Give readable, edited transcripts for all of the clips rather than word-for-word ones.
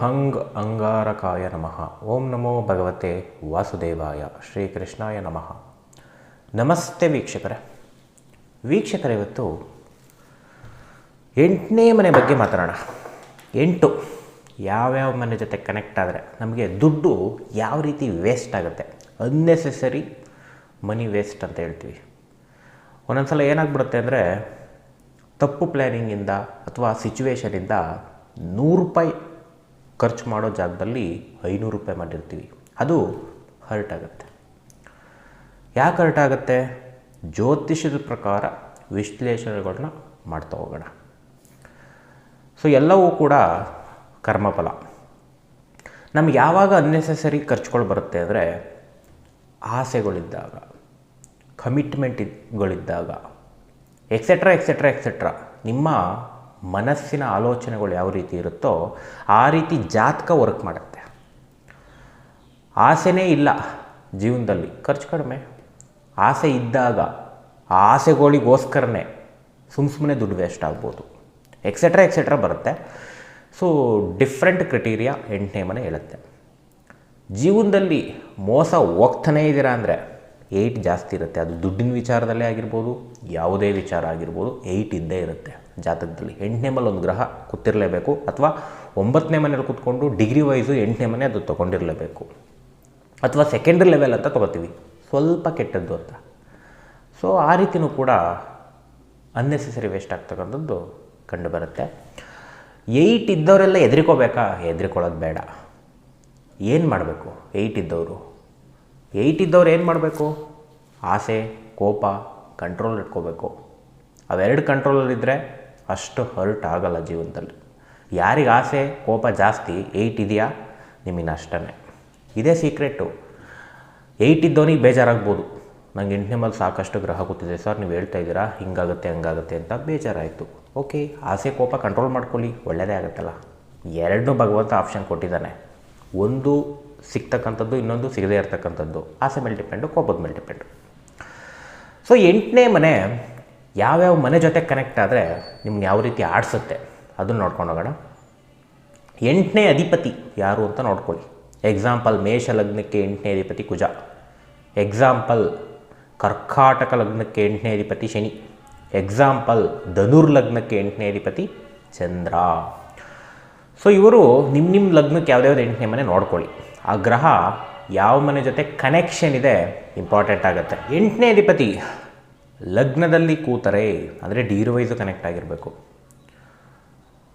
ಹಂಗ್ ಅಂಗಾರಕಾಯ ನಮಃ. ಓಂ ನಮೋ ಭಗವತೆ ವಾಸುದೇವಾಯ. ಶ್ರೀಕೃಷ್ಣಾಯ ನಮಃ. ನಮಸ್ತೆ ವೀಕ್ಷಕರೇ, ಇವತ್ತು 8ನೇ ಮನೆ ಬಗ್ಗೆ ಮಾತಾಡೋಣ. 8 ಯಾವ್ಯಾವ ಮನೆ ಜೊತೆ ಕನೆಕ್ಟ್ ಆದರೆ ನಮಗೆ ದುಡ್ಡು ಯಾವ ರೀತಿ ವೇಸ್ಟ್ ಆಗುತ್ತೆ, ಅನ್ನೆಸೆಸರಿ ಮನಿ ವೇಸ್ಟ್ ಅಂತ ಹೇಳ್ತೀವಿ. ಒಂದೊಂದು ಸಲ ಏನಾಗ್ಬಿಡುತ್ತೆ ಅಂದರೆ, ತಪ್ಪು ಪ್ಲ್ಯಾನಿಂಗಿಂದ ಅಥವಾ ಸಿಚುವೇಷನಿಂದ 100 ರೂಪಾಯಿ ಖರ್ಚು ಮಾಡೋ ಜಾಗದಲ್ಲಿ 500 ರೂಪಾಯಿ ಮಾಡಿರ್ತೀವಿ. ಅದು ಹರ್ಟ್ ಆಗುತ್ತೆ. ಯಾಕೆ ಹರ್ಟ್ ಆಗುತ್ತೆ? ಜ್ಯೋತಿಷದ ಪ್ರಕಾರ ವಿಶ್ಲೇಷಣೆಗಳನ್ನ ಮಾಡ್ತಾ ಹೋಗೋಣ. ಸೊ ಎಲ್ಲವೂ ಕೂಡ ಕರ್ಮಫಲ. ನಮ್ಗೆ ಯಾವಾಗ ಅನ್ನೆಸೆಸರಿ ಖರ್ಚುಗಳು ಬರುತ್ತೆ ಅಂದರೆ, ಆಸೆಗಳಿದ್ದಾಗ, ಕಮಿಟ್ಮೆಂಟ್ಗಳಿದ್ದಾಗ, ಎಕ್ಸೆಟ್ರಾ ನಿಮ್ಮ ಮನಸ್ಸಿನ ಆಲೋಚನೆಗಳು ಯಾವ ರೀತಿ ಇರುತ್ತೋ ಆ ರೀತಿ ಜಾತಕ ವರ್ಕ್ ಮಾಡುತ್ತೆ. ಆಸೆನೇ ಇಲ್ಲ ಜೀವನದಲ್ಲಿ, ಖರ್ಚು ಕಡಿಮೆ. ಆಸೆ ಇದ್ದಾಗ ಆ ಆಸೆಗಳಿಗೋಸ್ಕರನೇ ಸುಮ್ಮನೆ ದುಡ್ಡು ವೇಸ್ಟ್ ಆಗ್ಬೋದು. ಎಕ್ಸೆಟ್ರಾ ಬರುತ್ತೆ. ಸೊ ಡಿಫ್ರೆಂಟ್ ಕ್ರೈಟೀರಿಯಾ 8ನೇ ಮನೆ ಹೇಳುತ್ತೆ. ಜೀವನದಲ್ಲಿ ಮೋಸ ಹೋಗ್ತಾನೇ ಇದ್ದೀರಾ ಅಂದರೆ 8 ಜಾಸ್ತಿ ಇರುತ್ತೆ. ಅದು ದುಡ್ಡಿನ ವಿಚಾರದಲ್ಲೇ ಆಗಿರ್ಬೋದು, ಯಾವುದೇ ವಿಚಾರ ಆಗಿರ್ಬೋದು, 8 ಇದ್ದೇ ಇರುತ್ತೆ ಜಾತಕದಲ್ಲಿ. 8ನೇ ಮನೆ ಒಂದು ಗ್ರಹ ಕೂತಿರಲೇಬೇಕು, ಅಥವಾ 9ನೇ ಮನೇಲಿ ಕೂತ್ಕೊಂಡು ಡಿಗ್ರಿ ವೈಸು 8ನೇ ಮನೆ ಅದು ತೊಗೊಂಡಿರಲೇಬೇಕು, ಅಥವಾ ಸೆಕೆಂಡ್ರಿ ಲೆವೆಲ್ ಅಂತ ತೊಗೋತೀವಿ, ಸ್ವಲ್ಪ ಕೆಟ್ಟದ್ದು ಅಂತ. ಸೊ ಆ ರೀತಿಯೂ ಕೂಡ ಅನ್ನೆಸೆಸರಿ ವೇಸ್ಟ್ ಆಗ್ತಕ್ಕಂಥದ್ದು ಕಂಡು ಬರುತ್ತೆ. 8 ಇದ್ದವರೆಲ್ಲ ಹೆದರ್ಕೋಬೇಕಾ? ಹೆದರ್ಕೊಳ್ಳೋದು ಬೇಡ. ಏನು ಮಾಡಬೇಕು? 8 ಇದ್ದವರು ಏನು ಮಾಡಬೇಕು? ಆಸೆ, ಕೋಪ, ಕಂಟ್ರೋಲ್ ಇಟ್ಕೋಬೇಕು. ಅವೆರಡು ಕಂಟ್ರೋಲಲ್ಲಿದ್ದರೆ ಅಷ್ಟು ಹರ್ಟ್ ಆಗಲ್ಲ ಜೀವನದಲ್ಲಿ. ಯಾರಿಗೆ ಆಸೆ, ಕೋಪ ಜಾಸ್ತಿ, 8 ಇದೆಯಾ, ನಿಮಗೆ ಅಷ್ಟೇ. ಇದೇ ಸೀಕ್ರೆಟು. 8 ಇದ್ದವನಿಗೆ ಬೇಜಾರಾಗ್ಬೋದು. ನಂಗೆ 8ನೇ ಮನೆ ಸಾಕಷ್ಟು ಗ್ರಹ ಕೂತಿದೆ ಸರ್, ನೀವು ಹೇಳ್ತಾ ಇದ್ದೀರಾ ಹಿಂಗಾಗುತ್ತೆ ಹಂಗಾಗುತ್ತೆ ಅಂತ ಬೇಜಾರಾಯಿತು. ಓಕೆ, ಆಸೆ ಕೋಪ ಕಂಟ್ರೋಲ್ ಮಾಡ್ಕೊಳ್ಳಿ, ಒಳ್ಳೆಯದೇ ಆಗುತ್ತಲ್ಲ. 2 ಭಗವಂತ ಆಪ್ಷನ್ ಕೊಟ್ಟಿದ್ದಾನೆ. ಒಂದು ಸಿಗ್ತಕ್ಕಂಥದ್ದು, ಇನ್ನೊಂದು ಸಿಗದೇ ಇರ್ತಕ್ಕಂಥದ್ದು. ಆಸೆ ಮೇಲೆ ಡಿಪೆಂಡು, ಕೋಪದ ಮೇಲೆ ಡಿಪೆಂಡು. ಸೊ 8ನೇ ಮನೆ ಯಾವ್ಯಾವ ಮನೆ ಜೊತೆ ಕನೆಕ್ಟ್ ಆದರೆ ನಿಮ್ಗೆ ಯಾವ ರೀತಿ ಆಡಿಸುತ್ತೆ ಅದನ್ನು ನೋಡ್ಕೊಂಡು ಹೋಗೋಣ. 8ನೇ ಅಧಿಪತಿ ಯಾರು ಅಂತ ನೋಡ್ಕೊಳ್ಳಿ. ಎಕ್ಸಾಂಪಲ್, ಮೇಷ ಲಗ್ನಕ್ಕೆ 8ನೇ ಅಧಿಪತಿ ಕುಜ. ಎಕ್ಸಾಂಪಲ್, ಕರ್ಕಾಟಕ ಲಗ್ನಕ್ಕೆ 8ನೇ ಅಧಿಪತಿ ಶನಿ. ಎಕ್ಸಾಂಪಲ್, ಧನುರ್ ಲಗ್ನಕ್ಕೆ 8ನೇ ಅಧಿಪತಿ ಚಂದ್ರ. ಸೊ ಇವರು ನಿಮ್ಮ ಲಗ್ನಕ್ಕೆ ಯಾವುದ್ಯಾವ್ದು 8ನೇ ಮನೆ ನೋಡ್ಕೊಳ್ಳಿ. ಆ ಗ್ರಹ ಯಾವ ಮನೆ ಜೊತೆ ಕನೆಕ್ಷನ್ ಇದೆ ಇಂಪಾರ್ಟೆಂಟ್ ಆಗುತ್ತೆ. 8ನೇ ಅಧಿಪತಿ ಲಗ್ನದಲ್ಲಿ ಕೂತರೆ ಅಂದರೆ ಡಿಗ್ರಿ ವೈಸು ಕನೆಕ್ಟ್ ಆಗಿರಬೇಕು.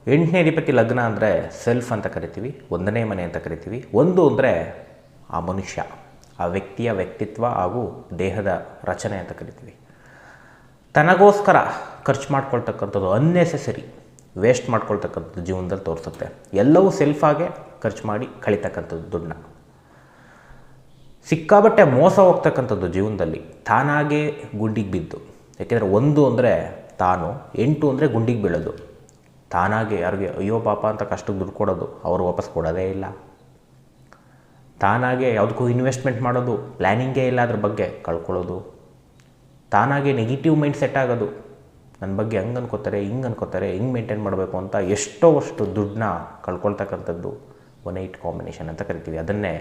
8ನೇ ಅಧಿಪತಿ ಲಗ್ನ ಅಂದರೆ ಸೆಲ್ಫ್ ಅಂತ ಕರಿತೀವಿ, 1ನೇ ಮನೆ ಅಂತ ಕರಿತೀವಿ. 1 ಅಂದರೆ ಆ ಮನುಷ್ಯ, ಆ ವ್ಯಕ್ತಿಯ ವ್ಯಕ್ತಿತ್ವ ಹಾಗೂ ದೇಹದ ರಚನೆ ಅಂತ ಕರಿತೀವಿ. ತನಗೋಸ್ಕರ ಖರ್ಚು ಮಾಡ್ಕೊಳ್ತಕ್ಕಂಥದ್ದು, ಅನ್ನೆಸೆಸರಿ ವೇಸ್ಟ್ ಮಾಡ್ಕೊಳ್ತಕ್ಕಂಥದ್ದು ಜೀವನದಲ್ಲಿ ತೋರಿಸುತ್ತೆ. ಎಲ್ಲವೂ ಸೆಲ್ಫಾಗೆ ಖರ್ಚು ಮಾಡಿ ಕಳೀತಕ್ಕಂಥದ್ದು ದುಡ್ಡನ್ನ. ಸಿಕ್ಕಾಬಟ್ಟೆ ಮೋಸ ಹೋಗ್ತಕ್ಕಂಥದ್ದು ಜೀವನದಲ್ಲಿ, ತಾನಾಗೇ ಗುಂಡಿಗೆ ಬಿದ್ದು. ಯಾಕೆಂದರೆ 1 ಅಂದರೆ ತಾನು, 8 ಅಂದರೆ ಗುಂಡಿಗೆ ಬೀಳೋದು. ತಾನಾಗೆ ಯಾರಿಗೆ ಅಯ್ಯೋ ಪಾಪ ಅಂತ ಕಷ್ಟಕ್ಕೆ ದುಡ್ಡು ಕೊಡೋದು, ಅವರು ವಾಪಸ್ ಕೊಡೋದೇ ಇಲ್ಲ. ತಾನಾಗೆ ಯಾವುದಕ್ಕೂ ಇನ್ವೆಸ್ಟ್ಮೆಂಟ್ ಮಾಡೋದು, ಪ್ಲ್ಯಾನಿಂಗೇ ಇಲ್ಲ ಅದ್ರ ಬಗ್ಗೆ, ಕಳ್ಕೊಳ್ಳೋದು. ತಾನಾಗೆ ನೆಗೆಟಿವ್ ಮೈಂಡ್ ಸೆಟ್ ಆಗೋದು, ನನ್ನ ಬಗ್ಗೆ ಹಂಗೆ ಅನ್ಕೋತಾರೆ, ಹಿಂಗೆ ಮೇಂಟೈನ್ ಮಾಡಬೇಕು ಅಂತ ಅಷ್ಟು ದುಡ್ಡನ್ನ ಕಳ್ಕೊಳ್ತಕ್ಕಂಥದ್ದು 1-8 ಕಾಂಬಿನೇಷನ್ ಅಂತ ಕರಿತೀವಿ. ಅದನ್ನೇ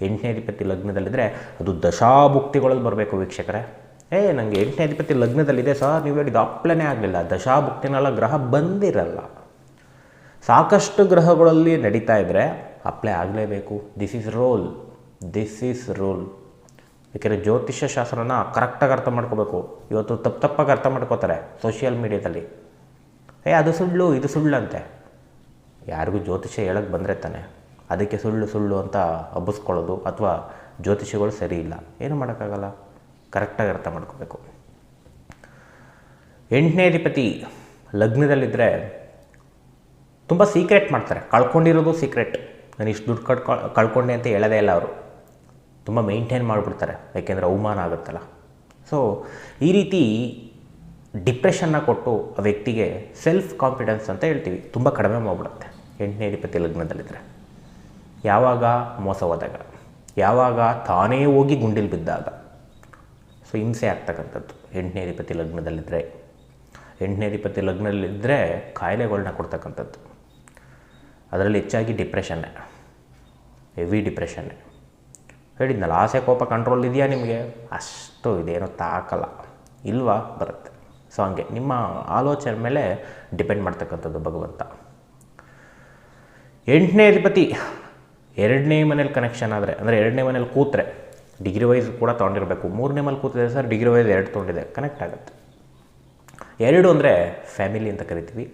8ನೇ ಅಧಿಪತಿ ಲಗ್ನದಲ್ಲಿದ್ದರೆ ಅದು ದಶಾಭುಕ್ತಿಗಳಲ್ಲಿ ಬರಬೇಕು ವೀಕ್ಷಕರೇ. ನನಗೆ 8ನೇ ಅಧಿಪತಿ ಲಗ್ನದಲ್ಲಿದೆ ಸರ್, ನೀವು ಹೇಳಿದ್ದು ಅಪ್ಲನೇ ಆಗಲಿಲ್ಲ, ದಶಾಭುಕ್ತಿನೆಲ್ಲ ಗ್ರಹ ಬಂದಿರಲ್ಲ. ಸಾಕಷ್ಟು ಗ್ರಹಗಳಲ್ಲಿ ನಡೀತಾ ಇದ್ದರೆ ಅಪ್ಲೈ ಆಗಲೇಬೇಕು. This is rule. ಯಾಕೆಂದರೆ ಜ್ಯೋತಿಷ್ಯ ಶಾಸ್ತ್ರನ ಕರೆಕ್ಟಾಗಿ ಅರ್ಥ ಮಾಡ್ಕೋಬೇಕು. ಇವತ್ತು ತಪ್ಪಾಗಿ ಅರ್ಥ ಮಾಡ್ಕೋತಾರೆ ಸೋಷಿಯಲ್ ಮೀಡಿಯಾದಲ್ಲಿ. ಅದು ಸುಳ್ಳು, ಇದು ಸುಳ್ಳಂತೆ. ಯಾರಿಗೂ ಜ್ಯೋತಿಷ್ಯ ಹೇಳಕ್ಕೆ ಬಂದರೆ ತಾನೆ, ಅದಕ್ಕೆ ಸುಳ್ಳು ಅಂತ ಹಬ್ಬಿಸ್ಕೊಳ್ಳೋದು, ಅಥವಾ ಜ್ಯೋತಿಷ್ಯಗಳು ಸರಿ ಇಲ್ಲ, ಏನು ಮಾಡೋಕ್ಕಾಗಲ್ಲ. ಕರೆಕ್ಟಾಗಿ ಅರ್ಥ ಮಾಡ್ಕೋಬೇಕು. 8ನೇ ಅಧಿಪತಿ ಲಗ್ನದಲ್ಲಿದ್ದರೆ ತುಂಬ ಸೀಕ್ರೆಟ್ ಮಾಡ್ತಾರೆ. ಕಳ್ಕೊಂಡಿರೋದು ಸೀಕ್ರೆಟ್. ನಾನು ಇಷ್ಟು ದುಡ್ಡು ಕಳ್ಕೊಂಡೆ ಅಂತ ಹೇಳೋದೇ ಇಲ್ಲ ಅವರು. ತುಂಬ ಮೇಂಟೈನ್ ಮಾಡಿಬಿಡ್ತಾರೆ, ಯಾಕೆಂದರೆ ಅವಮಾನ ಆಗುತ್ತಲ್ಲ. ಸೊ ಈ ರೀತಿ ಡಿಪ್ರೆಷನ್ನ ಕೊಟ್ಟು ಆ ವ್ಯಕ್ತಿಗೆ ಸೆಲ್ಫ್ ಕಾನ್ಫಿಡೆನ್ಸ್ ಅಂತ ಹೇಳ್ತೀವಿ, ತುಂಬ ಕಡಿಮೆ ಮಾಡಿಬಿಡುತ್ತೆ 8ನೇ ಅಧಿಪತಿ ಲಗ್ನದಲ್ಲಿದ್ದರೆ. ಯಾವಾಗ ಮೋಸ ಹೋದಾಗ, ಯಾವಾಗ ತಾನೇ ಹೋಗಿ ಗುಂಡಿಲ್ ಬಿದ್ದಾಗ, ಸೊ ಹಿಂಸೆ ಆಗ್ತಕ್ಕಂಥದ್ದು 8ನೇ ಅಧಿಪತಿ ಲಗ್ನದಲ್ಲಿದ್ದರೆ. 8ನೇ ಅಧಿಪತಿ ಲಗ್ನದಲ್ಲಿದ್ದರೆ ಕಾಯಿಲೆಗಳನ್ನ ಕೊಡ್ತಕ್ಕಂಥದ್ದು. ಅದರಲ್ಲಿ ಹೆಚ್ಚಾಗಿ ಡಿಪ್ರೆಷನ್ನೇ, ಹೆವಿ ಡಿಪ್ರೆಷನ್ನೇ. ಹೇಳಿದ್ನಲ್ಲ, ಆಸೆ ಕೋಪ ಕಂಟ್ರೋಲ್ ಇದೆಯಾ ನಿಮಗೆ? ಅಷ್ಟು ಇದೇನೋ ತಾಕಲ್ಲ ಇಲ್ವಾ? ಬರುತ್ತೆ. ಸೊ ಹಂಗೆ ನಿಮ್ಮ ಆಲೋಚನೆ ಮೇಲೆ ಡಿಪೆಂಡ್ ಮಾಡ್ತಕ್ಕಂಥದ್ದು ಭಗವಂತ. 8ನೇ ಅಧಿಪತಿ 2ನೇ ಮನೇಲಿ ಕನೆಕ್ಷನ್ ಆದರೆ, ಅಂದರೆ 2ನೇ ಮನೇಲಿ ಕೂತ್ರೆ ಡಿಗ್ರಿ ವೈಸ್ ಕೂಡ ತೊಗೊಂಡಿರಬೇಕು. 3ನೇ ಮನೇಲಿ ಕೂತಿದೆ ಸರ್, ಡಿಗ್ರಿ ವೈಸ್ 2 ತೊಗೊಂಡಿದೆ, ಕನೆಕ್ಟ್ ಆಗುತ್ತೆ. 2 ಅಂದರೆ ಫ್ಯಾಮಿಲಿ ಅಂತ ಕರಿತೀವಿ.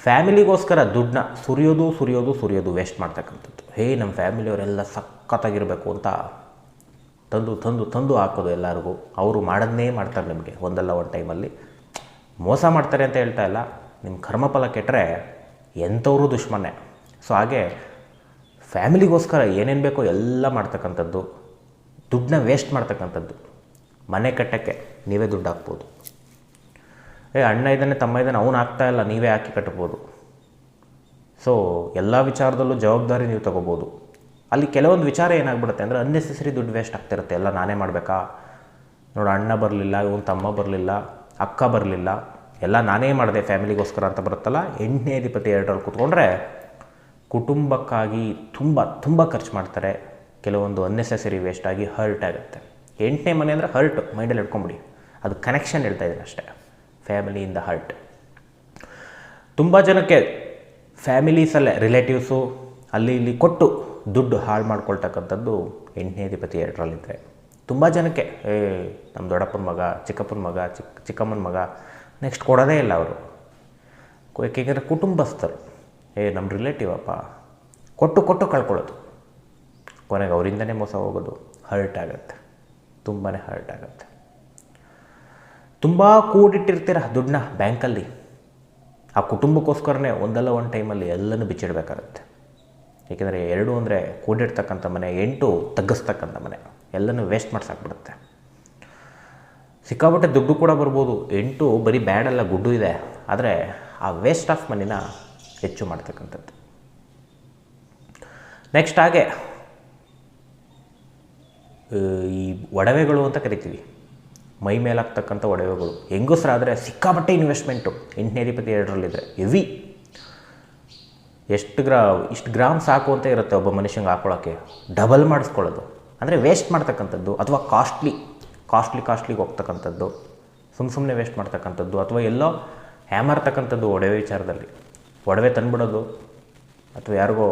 ಫ್ಯಾಮಿಲಿಗೋಸ್ಕರ ದುಡ್ಡನ್ನ ಸುರಿಯೋದು ವೇಸ್ಟ್ ಮಾಡ್ತಕ್ಕಂಥದ್ದು. ನಮ್ಮ ಫ್ಯಾಮಿಲಿಯವರೆಲ್ಲ ಸಖತ್ತಾಗಿರಬೇಕು ಅಂತ ತಂದು ಹಾಕೋದು ಎಲ್ಲರಿಗೂ. ಅವರು ಮಾಡೋದನ್ನೇ ಮಾಡ್ತಾರೆ ನಿಮಗೆ ಒಂದಲ್ಲ ಒಂದು ಟೈಮಲ್ಲಿ. ಮೋಸ ಮಾಡ್ತಾರೆ ಅಂತ ಹೇಳ್ತಾ ಇಲ್ಲ, ನಿಮ್ಮ ಕರ್ಮಫಲ ಕೆಟ್ಟರೆ ಎಂಥವರು ದುಶ್ಮನೆ. ಸೊ ಹಾಗೆ ಫ್ಯಾಮಿಲಿಗೋಸ್ಕರ ಏನೇನು ಬೇಕೋ ಎಲ್ಲ ಮಾಡ್ತಕ್ಕಂಥದ್ದು, ದುಡ್ಡನ್ನ ವೇಸ್ಟ್ ಮಾಡ್ತಕ್ಕಂಥದ್ದು. ಮನೆ ಕಟ್ಟೋಕ್ಕೆ ನೀವೇ ದುಡ್ಡು ಹಾಕ್ಬೋದು. ಅಣ್ಣ ಇದ್ದಾನೆ, ತಮ್ಮ ಇದ್ದಾನೆ, ಅವನು ಹಾಕ್ತಾಯಿಲ್ಲ, ನೀವೇ ಹಾಕಿ ಕಟ್ಬೋದು. ಸೊ ಎಲ್ಲ ವಿಚಾರದಲ್ಲೂ ಜವಾಬ್ದಾರಿ ನೀವು ತೊಗೋಬೋದು. ಅಲ್ಲಿ ಕೆಲವೊಂದು ವಿಚಾರ ಏನಾಗ್ಬಿಡುತ್ತೆ ಅಂದರೆ ಅನ್ನೆಸೆಸರಿ ದುಡ್ಡು ವೇಸ್ಟ್ ಆಗ್ತಿರುತ್ತೆ. ಎಲ್ಲ ನಾನೇ ಮಾಡಬೇಕಾ, ನೋಡು ಅಣ್ಣ ಬರಲಿಲ್ಲ, ಇವನು ತಮ್ಮ ಬರಲಿಲ್ಲ, ಅಕ್ಕ ಬರಲಿಲ್ಲ, ಎಲ್ಲ ನಾನೇ ಮಾಡಿದೆ ಫ್ಯಾಮಿಲಿಗೋಸ್ಕರ ಅಂತ ಬರುತ್ತಲ್ಲ. 8ನೇ ಅಧಿಪತಿ 2ರಲ್ಲಿ ಕೂತ್ಕೊಂಡ್ರೆ ಕುಟುಂಬಕ್ಕಾಗಿ ತುಂಬ ಖರ್ಚು ಮಾಡ್ತಾರೆ. ಕೆಲವೊಂದು ಅನ್ನೆಸೆಸರಿ ವೇಸ್ಟ್ ಆಗಿ ಹರ್ಟ್ ಆಗುತ್ತೆ. 8ನೇ ಮನೆ ಅಂದರೆ ಹರ್ಟ್, ಮೈಂಡಲ್ಲಿ ಇಟ್ಕೊಂಬಿಡಿ. ಅದು ಕನೆಕ್ಷನ್ ಹೇಳ್ತಾ ಇದ್ದೀನಿ ಅಷ್ಟೇ, ಫ್ಯಾಮಿಲಿಯಿಂದ ಹರ್ಟ್. ತುಂಬ ಜನಕ್ಕೆ ಫ್ಯಾಮಿಲೀಸಲ್ಲೇ ರಿಲೇಟಿವ್ಸು ಅಲ್ಲಿ ಇಲ್ಲಿ ಕೊಟ್ಟು ದುಡ್ಡು ಹಾಳು ಮಾಡ್ಕೊಳ್ತಕ್ಕಂಥದ್ದು 8ನೇ ಅಧಿಪತಿ 2ರಲ್ಲಿದ್ದರೆ. ತುಂಬ ಜನಕ್ಕೆ ನಮ್ಮ ದೊಡ್ಡಪ್ಪನ ಮಗ, ಚಿಕ್ಕಪ್ಪನ ಮಗ, ಚಿಕ್ಕಮ್ಮನ ಮಗ, ನೆಕ್ಸ್ಟ್ ಕೊಡೋದೇ ಇಲ್ಲ ಅವರು. ಏಕೆಂದರೆ ಕುಟುಂಬಸ್ಥರು, ನಮ್ಮ ರಿಲೇಟಿವ್ ಅಪ್ಪ, ಕೊಟ್ಟು ಕಳ್ಕೊಳ್ಳೋದು, ಕೊನೆಗೆ ಅವರಿಂದನೇ ಮೋಸ ಹೋಗೋದು. ಹರ್ಟ್ ಆಗುತ್ತೆ, ತುಂಬಾ ಹರ್ಟ್ ಆಗುತ್ತೆ. ತುಂಬ ಕೂಡಿಟ್ಟಿರ್ತೀರ ದುಡ್ಡನ್ನ ಬ್ಯಾಂಕಲ್ಲಿ, ಆ ಕುಟುಂಬಕ್ಕೋಸ್ಕರನೇ ಒಂದಲ್ಲ ಒಂದು ಟೈಮಲ್ಲಿ ಎಲ್ಲನೂ ಬಿಚ್ಚಿಡಬೇಕಾಗತ್ತೆ. ಏಕೆಂದರೆ 2 ಅಂದರೆ ಕೂಡಿಡ್ತಕ್ಕಂಥ ಮನೆ, 8 ತಗ್ಗಿಸ್ತಕ್ಕಂಥ ಮನೆ, ಎಲ್ಲನೂ ವೇಸ್ಟ್ ಮಾಡ್ಸಾಕ್ಬಿಡುತ್ತೆ. ಸಿಕ್ಕಾಪಟ್ಟೆ ದುಡ್ಡು ಕೂಡ ಬರ್ಬೋದು. 8 ಬರೀ ಬ್ಯಾಡಲ್ಲ, ಗುಡ್ಡು ಇದೆ, ಆದರೆ ಆ ವೇಸ್ಟ್ ಆಫ್ ಮನಿನ ಹೆಚ್ಚು ಮಾಡ್ತಕ್ಕಂಥದ್ದು. ನೆಕ್ಸ್ಟ್ ಹಾಗೆ ಈ ಒಡವೆಗಳು ಅಂತ ಕರಿತೀವಿ, ಮೈ ಮೇಲಾಗ್ತಕ್ಕಂಥ ಒಡವೆಗಳು. ಹೆಂಗಸರಾದರೆ ಸಿಕ್ಕಾಪಟ್ಟೆ ಇನ್ವೆಸ್ಟ್ಮೆಂಟು 8ನೇ ಅಧಿಪತಿ 2ರಲ್ಲಿದ್ದರೆ ಹೆವಿ. ಇಷ್ಟು ಗ್ರಾಮ್ ಸಾಕು ಅಂತ ಇರುತ್ತೆ ಒಬ್ಬ ಮನುಷ್ಯಂಗೆ ಹಾಕೊಳ್ಳೋಕ್ಕೆ, ಡಬಲ್ ಮಾಡಿಸ್ಕೊಳ್ಳೋದು. ಅಂದರೆ ವೇಸ್ಟ್ ಮಾಡ್ತಕ್ಕಂಥದ್ದು, ಅಥವಾ ಕಾಸ್ಟ್ಲಿಗೆ ಹೋಗ್ತಕ್ಕಂಥದ್ದು, ಸುಮ್ಮನೆ ವೇಸ್ಟ್ ಮಾಡ್ತಕ್ಕಂಥದ್ದು, ಅಥವಾ ಎಲ್ಲೋ ಹ್ಯಾಮರ್ತಕ್ಕಂಥದ್ದು ಒಡವೆ ವಿಚಾರದಲ್ಲಿ. ಒಡವೆ ತಂದುಬಿಡೋದು, ಅಥವಾ ಯಾರಿಗೋ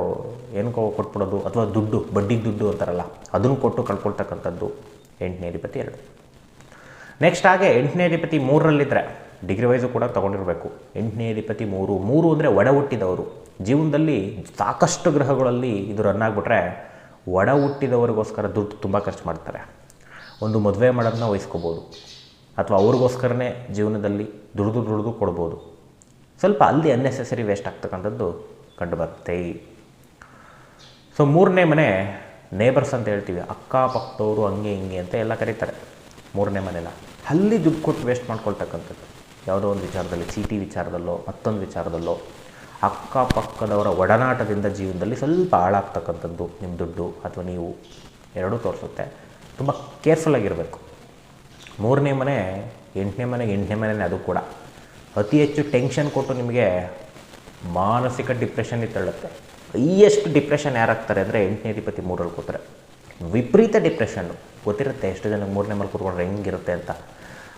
ಏನಕ್ಕೋ ಕೊಟ್ಬಿಡೋದು, ಅಥವಾ ದುಡ್ಡು, ಬಡ್ಡಿಗೆ ದುಡ್ಡು ಅಂತಾರಲ್ಲ, ಅದನ್ನು ಕೊಟ್ಟು ಕಳ್ಕೊಳ್ತಕ್ಕಂಥದ್ದು 8ನೇ ಅಧಿಪತಿ 2. ನೆಕ್ಸ್ಟ್ ಹಾಗೆ 8ನೇ ಅಧಿಪತಿ 3ರಲ್ಲಿದ್ದರೆ ಡಿಗ್ರಿ ವೈಸು ಕೂಡ ತೊಗೊಂಡಿರಬೇಕು. 8ನೇ ಅಧಿಪತಿ 3 ಅಂದರೆ ಒಡ ಹುಟ್ಟಿದವರು. ಜೀವನದಲ್ಲಿ ಸಾಕಷ್ಟು ಗ್ರಹಗಳಲ್ಲಿ ಇದು ರನ್ ಆಗಿಬಿಟ್ರೆ ಒಡ ಹುಟ್ಟಿದವರಿಗೋಸ್ಕರ ದುಡ್ಡು ತುಂಬ ಖರ್ಚು ಮಾಡ್ತಾರೆ. ಒಂದು ಮದುವೆ ಮಾಡೋದನ್ನ ವಹಿಸ್ಕೋಬೋದು, ಅಥವಾ ಅವ್ರಿಗೋಸ್ಕರನೇ ಜೀವನದಲ್ಲಿ ದುಡಿದು ಕೊಡ್ಬೋದು. ಸ್ವಲ್ಪ ಅಲ್ಲಿ ಅನ್ನೆಸೆಸರಿ ವೇಸ್ಟ್ ಆಗ್ತಕ್ಕಂಥದ್ದು ಕಂಡು ಬರುತ್ತೆ. ಸೊ 3ನೇ ಮನೆ ನೇಬರ್ಸ್ ಅಂತ ಹೇಳ್ತೀವಿ, ಅಕ್ಕಪಕ್ಕದವರು ಹಂಗೆ ಹಿಂಗೆ ಅಂತ ಎಲ್ಲ ಕರೀತಾರೆ. 3ನೇ ಮನೆನ ಅಲ್ಲಿ ದುಡ್ಡು ಕೊಟ್ಟು ವೇಸ್ಟ್ ಮಾಡ್ಕೊಳ್ತಕ್ಕಂಥದ್ದು. ಯಾವುದೋ ಒಂದು ವಿಚಾರದಲ್ಲಿ, ಚೀಟಿ ವಿಚಾರದಲ್ಲೋ ಮತ್ತೊಂದು ವಿಚಾರದಲ್ಲೋ ಅಕ್ಕಪಕ್ಕದವರ ಒಡನಾಟದಿಂದ ಜೀವನದಲ್ಲಿ ಸ್ವಲ್ಪ ಹಾಳಾಗ್ತಕ್ಕಂಥದ್ದು ನಿಮ್ಮ ದುಡ್ಡು ಅಥವಾ ನೀವು, ಎರಡೂ ತೋರಿಸುತ್ತೆ. ತುಂಬ ಕೇರ್ಫುಲ್ಲಾಗಿರಬೇಕು. 3ನೇ ಮನೆ 8ನೇ ಮನೆಗೆ 8ನೇ ಮನೆಯೇ ಅದು ಕೂಡ ಅತಿ ಹೆಚ್ಚು ಟೆನ್ಷನ್ ಕೊಟ್ಟು ನಿಮಗೆ ಮಾನಸಿಕ ಡಿಪ್ರೆಷನ್ಗೆ ತಳ್ಳುತ್ತೆ. ಹೈಯೆಸ್ಟ್ ಡಿಪ್ರೆಷನ್ ಯಾರಾಗ್ತಾರೆ ಅಂದರೆ 8ನೇ ಅಧಿಪತಿ 3ರಲ್ಲಿ ಕೂತ್ರೆ. ವಿಪರೀತ ಡಿಪ್ರೆಷನ್ನು ಗೊತ್ತಿರುತ್ತೆ ಎಷ್ಟು ಜನಕ್ಕೆ 3ನೇ ಮನೆ ಕೂತ್ಕೊಂಡ್ರೆ ಹೆಂಗಿರುತ್ತೆ ಅಂತ.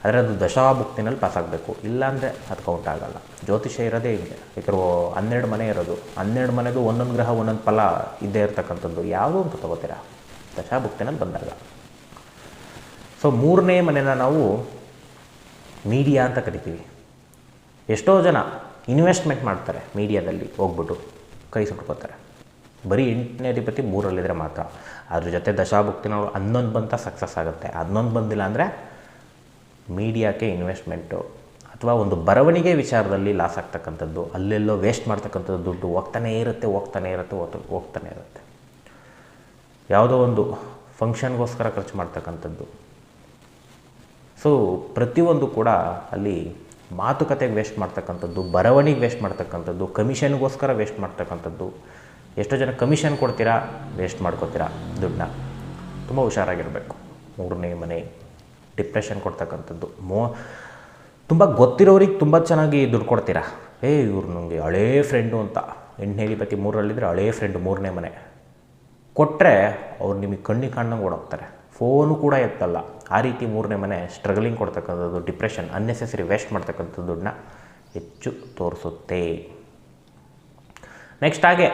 ಆದರೆ ಅದು ದಶಾಭುಕ್ತಿನಲ್ಲಿ ಪಾಸ್ ಆಗಬೇಕು, ಇಲ್ಲಾಂದರೆ ಅದು ಕೌಂಟ್ ಆಗೋಲ್ಲ. ಜ್ಯೋತಿಷ್ಯ ಇರೋದೇ ಹಿಂಗೆ. ಯಾಕಂದ್ರೆ 12 ಮನೆ ಇರೋದು, 12 ಮನೆದು ಒಂದೊಂದು ಗ್ರಹ ಒಂದೊಂದು ಫಲ ಇದ್ದೇ ಇರ್ತಕ್ಕಂಥದ್ದು. ಯಾವುದೂ ಅಂತ ತೊಗೋತೀರಾ ದಶಾಭುಕ್ತಿನಲ್ಲಿ ಬಂದಾಗ. ಸೊ 3ನೇ ಮನೆನ ನಾವು ಮೀಡಿಯಾ ಅಂತ ಕರಿತೀವಿ. ಎಷ್ಟೋ ಜನ ಇನ್ವೆಸ್ಟ್ಮೆಂಟ್ ಮಾಡ್ತಾರೆ ಮೀಡಿಯಾದಲ್ಲಿ ಹೋಗ್ಬಿಟ್ಟು ಕೈ ಸುಟ್ಕೋತಾರೆ. ಬರೀ 8ನೇ ಅಧಿಪತಿ 3ರಲ್ಲಿದ್ದರೆ ಮಾತ್ರ. ಅದ್ರ ಜೊತೆ ದಶಾಭುಕ್ತಿನವರು 11 ಬಂತ ಸಕ್ಸಸ್ ಆಗುತ್ತೆ. 11 ಬಂದಿಲ್ಲ ಅಂದರೆ ಮೀಡಿಯಾಕ್ಕೆ ಇನ್ವೆಸ್ಟ್ಮೆಂಟು ಅಥವಾ ಒಂದು ಬರವಣಿಗೆ ವಿಚಾರದಲ್ಲಿ ಲಾಸ್ ಆಗ್ತಕ್ಕಂಥದ್ದು, ಅಲ್ಲೆಲ್ಲೋ ವೇಸ್ಟ್ ಮಾಡ್ತಕ್ಕಂಥದ್ದು, ದುಡ್ಡು ಹೋಗ್ತಾನೇ ಇರುತ್ತೆ. ಯಾವುದೋ ಒಂದು ಫಂಕ್ಷನ್ಗೋಸ್ಕರ ಖರ್ಚು ಮಾಡ್ತಕ್ಕಂಥದ್ದು. ಸೊ ಪ್ರತಿಯೊಂದು ಕೂಡ ಅಲ್ಲಿ ಮಾತುಕತೆಗೆ ವೇಸ್ಟ್ ಮಾಡ್ತಕ್ಕಂಥದ್ದು, ಬರವಣಿಗೆ ವೇಸ್ಟ್ ಮಾಡ್ತಕ್ಕಂಥದ್ದು, ಕಮಿಷನ್ಗೋಸ್ಕರ ವೇಸ್ಟ್ ಮಾಡ್ತಕ್ಕಂಥದ್ದು. ಎಷ್ಟೋ ಜನ ಕಮಿಷನ್ ಕೊಡ್ತೀರಾ, ವೇಸ್ಟ್ ಮಾಡ್ಕೋತೀರಾ ದುಡ್ಡನ್ನ. ತುಂಬ ಹುಷಾರಾಗಿರಬೇಕು. 3ನೇ ಮನೆ ಡಿಪ್ರೆಷನ್ ಕೊಡ್ತಕ್ಕಂಥದ್ದು. ತುಂಬ ಗೊತ್ತಿರೋರಿಗೆ ತುಂಬ ಚೆನ್ನಾಗಿ ದುಡ್ಡು ಕೊಡ್ತೀರಾ. ಇವ್ರು ನನಗೆ ಹಳೇ ಫ್ರೆಂಡು ಅಂತ ಎಂಟನೇಧಿಪತಿ 3ರಲ್ಲಿದ್ದರೆ ಹಳೆಯ ಫ್ರೆಂಡು 3ನೇ ಮನೆ ಕೊಟ್ಟರೆ ಅವ್ರು ನಿಮಗೆ ಕಣ್ಣಿಗೆ ಕಾಣ್ದಂಗೆ ಓಡೋಗ್ತಾರೆ, ಫೋನು ಕೂಡ ಎತ್ತಲ್ಲ. ಆ ರೀತಿ 3ನೇ ಮನೆ ಸ್ಟ್ರಗಲಿಂಗ್ ಕೊಡ್ತಕ್ಕಂಥದ್ದು, ಡಿಪ್ರೆಷನ್, ಅನ್ನೆಸೆಸರಿ ವೇಸ್ಟ್ ಮಾಡ್ತಕ್ಕಂಥದ್ದನ್ನ ಹೆಚ್ಚು ತೋರಿಸುತ್ತೆ. ನೆಕ್ಸ್ಟ್ ಹಾಗೆ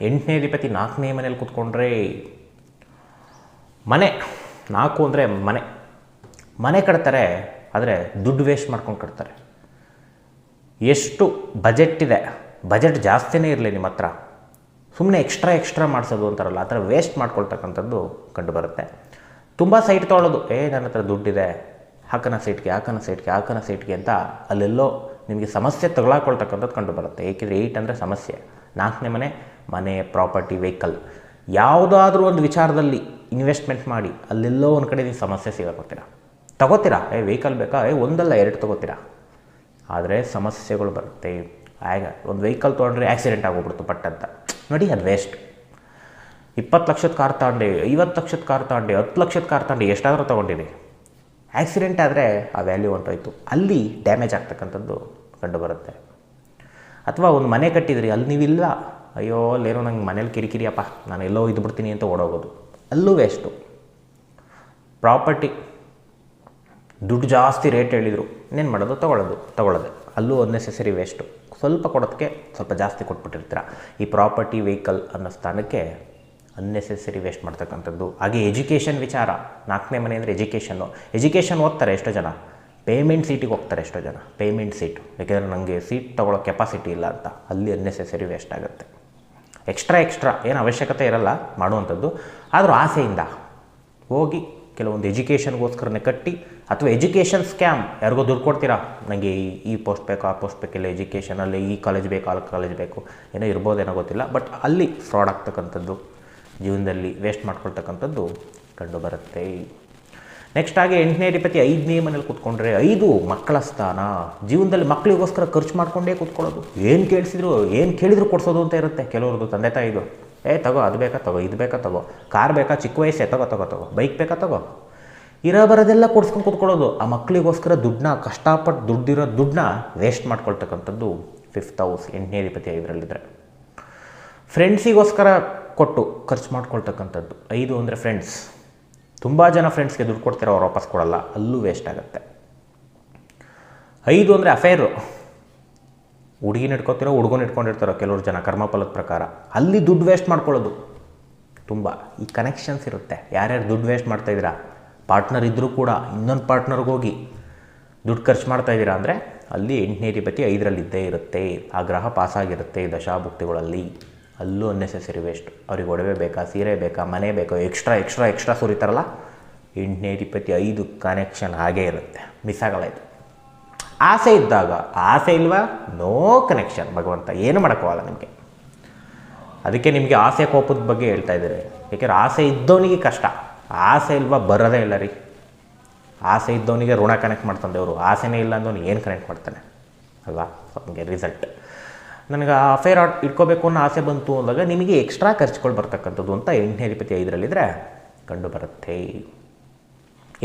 8ನೇ ಅಧಿಪತಿ 4ನೇ ಮನೇಲಿ ಕೂತ್ಕೊಂಡ್ರೆ ಮನೆ 4 ಅಂದರೆ ಮನೆ ಕಟ್ತಾರೆ, ಆದರೆ ದುಡ್ಡು ವೇಸ್ಟ್ ಮಾಡ್ಕೊಂಡು ಕಟ್ತಾರೆ. ಎಷ್ಟು ಬಜೆಟ್ ಇದೆ, ಬಜೆಟ್ ಜಾಸ್ತಿನೇ ಇರಲಿ ನಿಮ್ಮ ಹತ್ರ, ಸುಮ್ಮನೆ ಎಕ್ಸ್ಟ್ರಾ ಮಾಡಿಸೋದು ಅಂತಾರಲ್ಲ, ಆ ಥರ ವೇಸ್ಟ್ ಮಾಡ್ಕೊಳ್ತಕ್ಕಂಥದ್ದು ಕಂಡುಬರುತ್ತೆ. ತುಂಬ ಸೈಟ್ ತೊಗೊಳ್ಳೋದು, ನನ್ನ ಹತ್ರ ದುಡ್ಡಿದೆ, ಹಾಕನ ಸೈಟ್ಗೆ ಅಂತ ಅಲ್ಲೆಲ್ಲೋ ನಿಮಗೆ ಸಮಸ್ಯೆ ತಗೊಳಕೊಳ್ತಕ್ಕಂಥದ್ದು ಕಂಡುಬರುತ್ತೆ. ಏಕೆಂದರೆ 8 ಅಂದರೆ ಸಮಸ್ಯೆ. 4ನೇ ಮನೆ, ಪ್ರಾಪರ್ಟಿ, ವೆಹಿಕಲ್, ಯಾವುದಾದ್ರೂ ಒಂದು ವಿಚಾರದಲ್ಲಿ ಇನ್ವೆಸ್ಟ್ಮೆಂಟ್ ಮಾಡಿ ಅಲ್ಲೆಲ್ಲೋ ಒಂದು ಕಡೆ ನೀವು ಸಮಸ್ಯೆ ತಗೋತೀರಾ. ವೆಹಿಕಲ್ ಬೇಕಾ, ಒಂದಲ್ಲ 2 ತಗೋತೀರಾ, ಆದರೆ ಸಮಸ್ಯೆಗಳು ಬರುತ್ತೆ. ಆಗ ಒಂದು ವೆಹಿಕಲ್ ತೊಗೊಂಡ್ರೆ ಆಕ್ಸಿಡೆಂಟ್ ಆಗೋಗ್ಬಿಡ್ತು ಪಟ್ಟಂತ, ನೋಡಿ ಅದು ವೇಸ್ಟ್. 20 ಲಕ್ಷದ ಕಾರ್ ತಗೊಂಡು, 50 ಲಕ್ಷದ ಕಾರ್ ತಗೊಂಡು, 10 ಲಕ್ಷದ ಕಾರ್ ತಗೊಂಡು ಎಷ್ಟಾದರೂ ತೊಗೊಂಡಿರಿ, ಆಕ್ಸಿಡೆಂಟ್ ಆದರೆ ಆ ವ್ಯಾಲ್ಯೂ ಹೊಂಟೋಯ್ತು, ಅಲ್ಲಿ ಡ್ಯಾಮೇಜ್ ಆಗ್ತಕ್ಕಂಥದ್ದು ಕಂಡುಬರುತ್ತೆ. ಅಥವಾ ಒಂದು ಮನೆ ಕಟ್ಟಿದ್ರಿ, ಅಲ್ಲಿ ನೀವಿಲ್ಲ, ಅಯ್ಯೋ ಅಲ್ಲೇನೋ ನಂಗೆ ಮನೇಲಿ ಕಿರಿಕಿರಿಯಪ್ಪ, ನಾನು ಎಲ್ಲೋ ಇದ್ಬಿಡ್ತೀನಿ ಅಂತ ಓಡೋಗೋದು, ಅಲ್ಲೂ ವೇಸ್ಟು. ಪ್ರಾಪರ್ಟಿ, ದುಡ್ಡು ಜಾಸ್ತಿ ರೇಟ್ ಹೇಳಿದರು, ಇನ್ನೇನು ಮಾಡೋದು, ತೊಗೊಳ್ಳೋದು, ಅಲ್ಲೂ ಅನ್ನೆಸೆಸರಿ ವೇಸ್ಟು. ಸ್ವಲ್ಪ ಕೊಡೋದಕ್ಕೆ ಸ್ವಲ್ಪ ಜಾಸ್ತಿ ಕೊಟ್ಬಿಟ್ಟಿರ್ತೀರ. ಈ ಪ್ರಾಪರ್ಟಿ, ವೆಹಿಕಲ್ ಅನ್ನೋ ಸ್ಥಾನಕ್ಕೆ ಅನ್ನೆಸೆಸರಿ ವೇಸ್ಟ್ ಮಾಡ್ತಕ್ಕಂಥದ್ದು. ಹಾಗೆ ಎಜುಕೇಷನ್ ವಿಚಾರ, 4ನೇ ಮನೆ ಅಂದರೆ ಎಜುಕೇಷನ್ ಓದ್ತಾರೆ ಎಷ್ಟೋ ಜನ, ಪೇಮೆಂಟ್ ಸೀಟಿಗೆ ಹೋಗ್ತಾರೆ ಎಷ್ಟೋ ಜನ, ಪೇಮೆಂಟ್ ಸೀಟು, ಯಾಕೆಂದರೆ ನನಗೆ ಸೀಟ್ ತೊಗೊಳ್ಳೋ ಕೆಪಾಸಿಟಿ ಇಲ್ಲ ಅಂತ, ಅಲ್ಲಿ ಅನ್ನೆಸೆಸರಿ ವೇಸ್ಟ್ ಆಗುತ್ತೆ. ಎಕ್ಸ್ಟ್ರಾ ಏನು ಅವಶ್ಯಕತೆ ಇರಲ್ಲ ಮಾಡುವಂಥದ್ದು, ಆದರೂ ಆಸೆಯಿಂದ ಹೋಗಿ ಕೆಲವೊಂದು ಎಜುಕೇಷನ್ಗೋಸ್ಕರನೇ ಕಟ್ಟಿ, ಅಥವಾ ಎಜುಕೇಷನ್ ಸ್ಕ್ಯಾಮ್, ಯಾರಿಗೋ ದುಡ್ಡು ಕೊಡ್ತೀರಾ, ನನಗೆ ಈ ಪೋಸ್ಟ್ ಬೇಕು, ಆ ಪೋಸ್ಟ್ ಬೇಕಿಲ್ಲ, ಎಜುಕೇಷನಲ್ಲಿ ಈ ಕಾಲೇಜ್ ಬೇಕು, ಆ ಕಾಲೇಜ್ ಬೇಕು, ಏನೋ ಇರ್ಬೋದೇನೋ ಗೊತ್ತಿಲ್ಲ, ಬಟ್ ಅಲ್ಲಿ ಫ್ರಾಡ್ ಆಗ್ತಕ್ಕಂಥದ್ದು, ಜೀವನದಲ್ಲಿ ವೇಸ್ಟ್ ಮಾಡ್ಕೊಳ್ತಕ್ಕಂಥದ್ದು ಕಂಡುಬರುತ್ತೆ. ನೆಕ್ಸ್ಟ್ ಹಾಗೆ 8ನೇ ಅಧಿಪತಿ 5ನೇ ಮನೇಲಿ ಕೂತ್ಕೊಂಡ್ರೆ 5 ಮಕ್ಕಳ ಸ್ಥಾನ. ಜೀವನದಲ್ಲಿ ಮಕ್ಕಳಿಗೋಸ್ಕರ ಖರ್ಚು ಮಾಡ್ಕೊಂಡೇ ಕೂತ್ಕೊಳ್ಳೋದು, ಏನು ಕೇಳಿದ್ರು ಕೊಡಿಸೋದು ಅಂತ ಇರುತ್ತೆ ಕೆಲವ್ರದ್ದು. ತಂದೆ ತಾಯಿದು, ತಗೋ ಅದು ಬೇಕಾ ತಗೋ, ಇದು ಬೇಕಾ ತಗೋ, ಕಾರ್ ಬೇಕಾ, ಚಿಕ್ಕ ವಯಸ್ಸೇ ತಗೋ, ಬೈಕ್ ಬೇಕಾ ತಗೋ, ಬರೋದೆಲ್ಲ ಕೊಡಿಸ್ಕೊಂಡು ಕೂತ್ಕೊಳ್ಳೋದು. ಆ ಮಕ್ಕಳಿಗೋಸ್ಕರ ದುಡ್ಡನ್ನ, ಕಷ್ಟಪಟ್ಟು ದುಡ್ಡಿರೋ ದುಡ್ಡನ್ನ ವೇಸ್ಟ್ ಮಾಡ್ಕೊಳ್ತಕ್ಕಂಥದ್ದು 5th ಹೌಸ್, 8ನೇ ಅಧಿಪತಿ 5ರಲ್ಲಿದ್ದರೆ. ಫ್ರೆಂಡ್ಸಿಗೋಸ್ಕರ ಕೊಟ್ಟು ಖರ್ಚು ಮಾಡ್ಕೊಳ್ತಕ್ಕಂಥದ್ದು. 5 ಅಂದರೆ ಫ್ರೆಂಡ್ಸ್, ತುಂಬ ಜನ ಫ್ರೆಂಡ್ಸ್ಗೆ ದುಡ್ಡು ಕೊಡ್ತಾರೆ, ಅವ್ರು ವಾಪಸ್ ಕೊಡಲ್ಲ, ಅಲ್ಲೂ ವೇಸ್ಟ್ ಆಗುತ್ತೆ. 5 ಅಂದರೆ ಅಫೇರು, ಹುಡುಗಿನ ಇಟ್ಕೊತಿರೋ, ಹುಡುಗನ ಇಟ್ಕೊಂಡಿರ್ತಾರೋ ಕೆಲವ್ರು ಜನ ಕರ್ಮಫಲದ ಪ್ರಕಾರ, ಅಲ್ಲಿ ದುಡ್ಡು ವೇಸ್ಟ್ ಮಾಡ್ಕೊಳ್ಳೋದು. ತುಂಬ ಈ ಕನೆಕ್ಷನ್ಸ್ ಇರುತ್ತೆ. ಯಾರ್ಯಾರು ದುಡ್ಡು ವೇಸ್ಟ್ ಮಾಡ್ತಾಯಿದ್ದೀರಾ, ಪಾರ್ಟ್ನರ್ ಇದ್ದರೂ ಕೂಡ ಇನ್ನೊಂದು ಪಾರ್ಟ್ನರ್ಗೆ ಹೋಗಿ ದುಡ್ಡು ಖರ್ಚು ಮಾಡ್ತಾಯಿದ್ದೀರಾ ಅಂದರೆ ಅಲ್ಲಿ 8ನೇ ಅಧಿಪತಿ 5ರಲ್ಲಿದ್ದೇ ಇರುತ್ತೆ. ಆ ಗ್ರಹ ಪಾಸಾಗಿರುತ್ತೆ ದಶಾಭುಕ್ತಿಗಳಲ್ಲಿ, ಅಲ್ಲೂ ಅನ್ನೆಸೆಸರಿ ವೇಸ್ಟ್. ಅವ್ರಿಗೆ ಒಡವೆ ಬೇಕಾ, ಸೀರೆ ಬೇಕಾ, ಮನೆ ಬೇಕಾ, ಎಕ್ಸ್ಟ್ರಾ ಸುರಿತಾರಲ್ಲ, 8ನೇ ಅಧಿಪತಿ 5 ಕನೆಕ್ಷನ್ ಹಾಗೇ ಇರುತ್ತೆ, ಮಿಸ್ ಆಗಲ್ಲ ಇದು. ಆಸೆ ಇದ್ದಾಗ, ಆಸೆ ಇಲ್ವಾ, ನೋ ಕನೆಕ್ಷನ್, ಭಗವಂತ ಏನು ಮಾಡೋಕ್ಕಾಗಲ್ಲ ನಿಮಗೆ. ಅದಕ್ಕೆ ನಿಮಗೆ ಆಸೆ ಕೋಪದ ಬಗ್ಗೆ ಹೇಳ್ತಾ ಇದ್ದಾರೆ. ಯಾಕೆಂದ್ರೆ ಆಸೆ ಇದ್ದವನಿಗೆ ಕಷ್ಟ, ಆಸೆ ಇಲ್ವಾ ಬರೋದೇ ಇಲ್ಲ ರೀ. ಆಸೆ ಇದ್ದವನಿಗೆ ಋಣ ಕನೆಕ್ಟ್ ಮಾಡ್ತಾನೆ ಅವರು, ಆಸೆನೇ ಇಲ್ಲ ಅಂದವನಿಗೆ ಏನು ಕನೆಕ್ಟ್ ಮಾಡ್ತಾನೆ ಅಲ್ವಾ. ಸೊ ನಮಗೆ ರಿಸಲ್ಟ್, ನನಗೆ ಅಫೇರ್ ಇಟ್ಕೋಬೇಕು ಅನ್ನೋ ಆಸೆ ಬಂತು ಅಂದಾಗ ನಿಮಗೆ ಎಕ್ಸ್ಟ್ರಾ ಖರ್ಚುಗಳು ಬರ್ತಕ್ಕಂಥದ್ದು ಅಂತ 8ನೇ ಅಧಿಪತಿ 5ರಲ್ಲಿದ್ದರೆ ಕಂಡು ಬರುತ್ತೆ.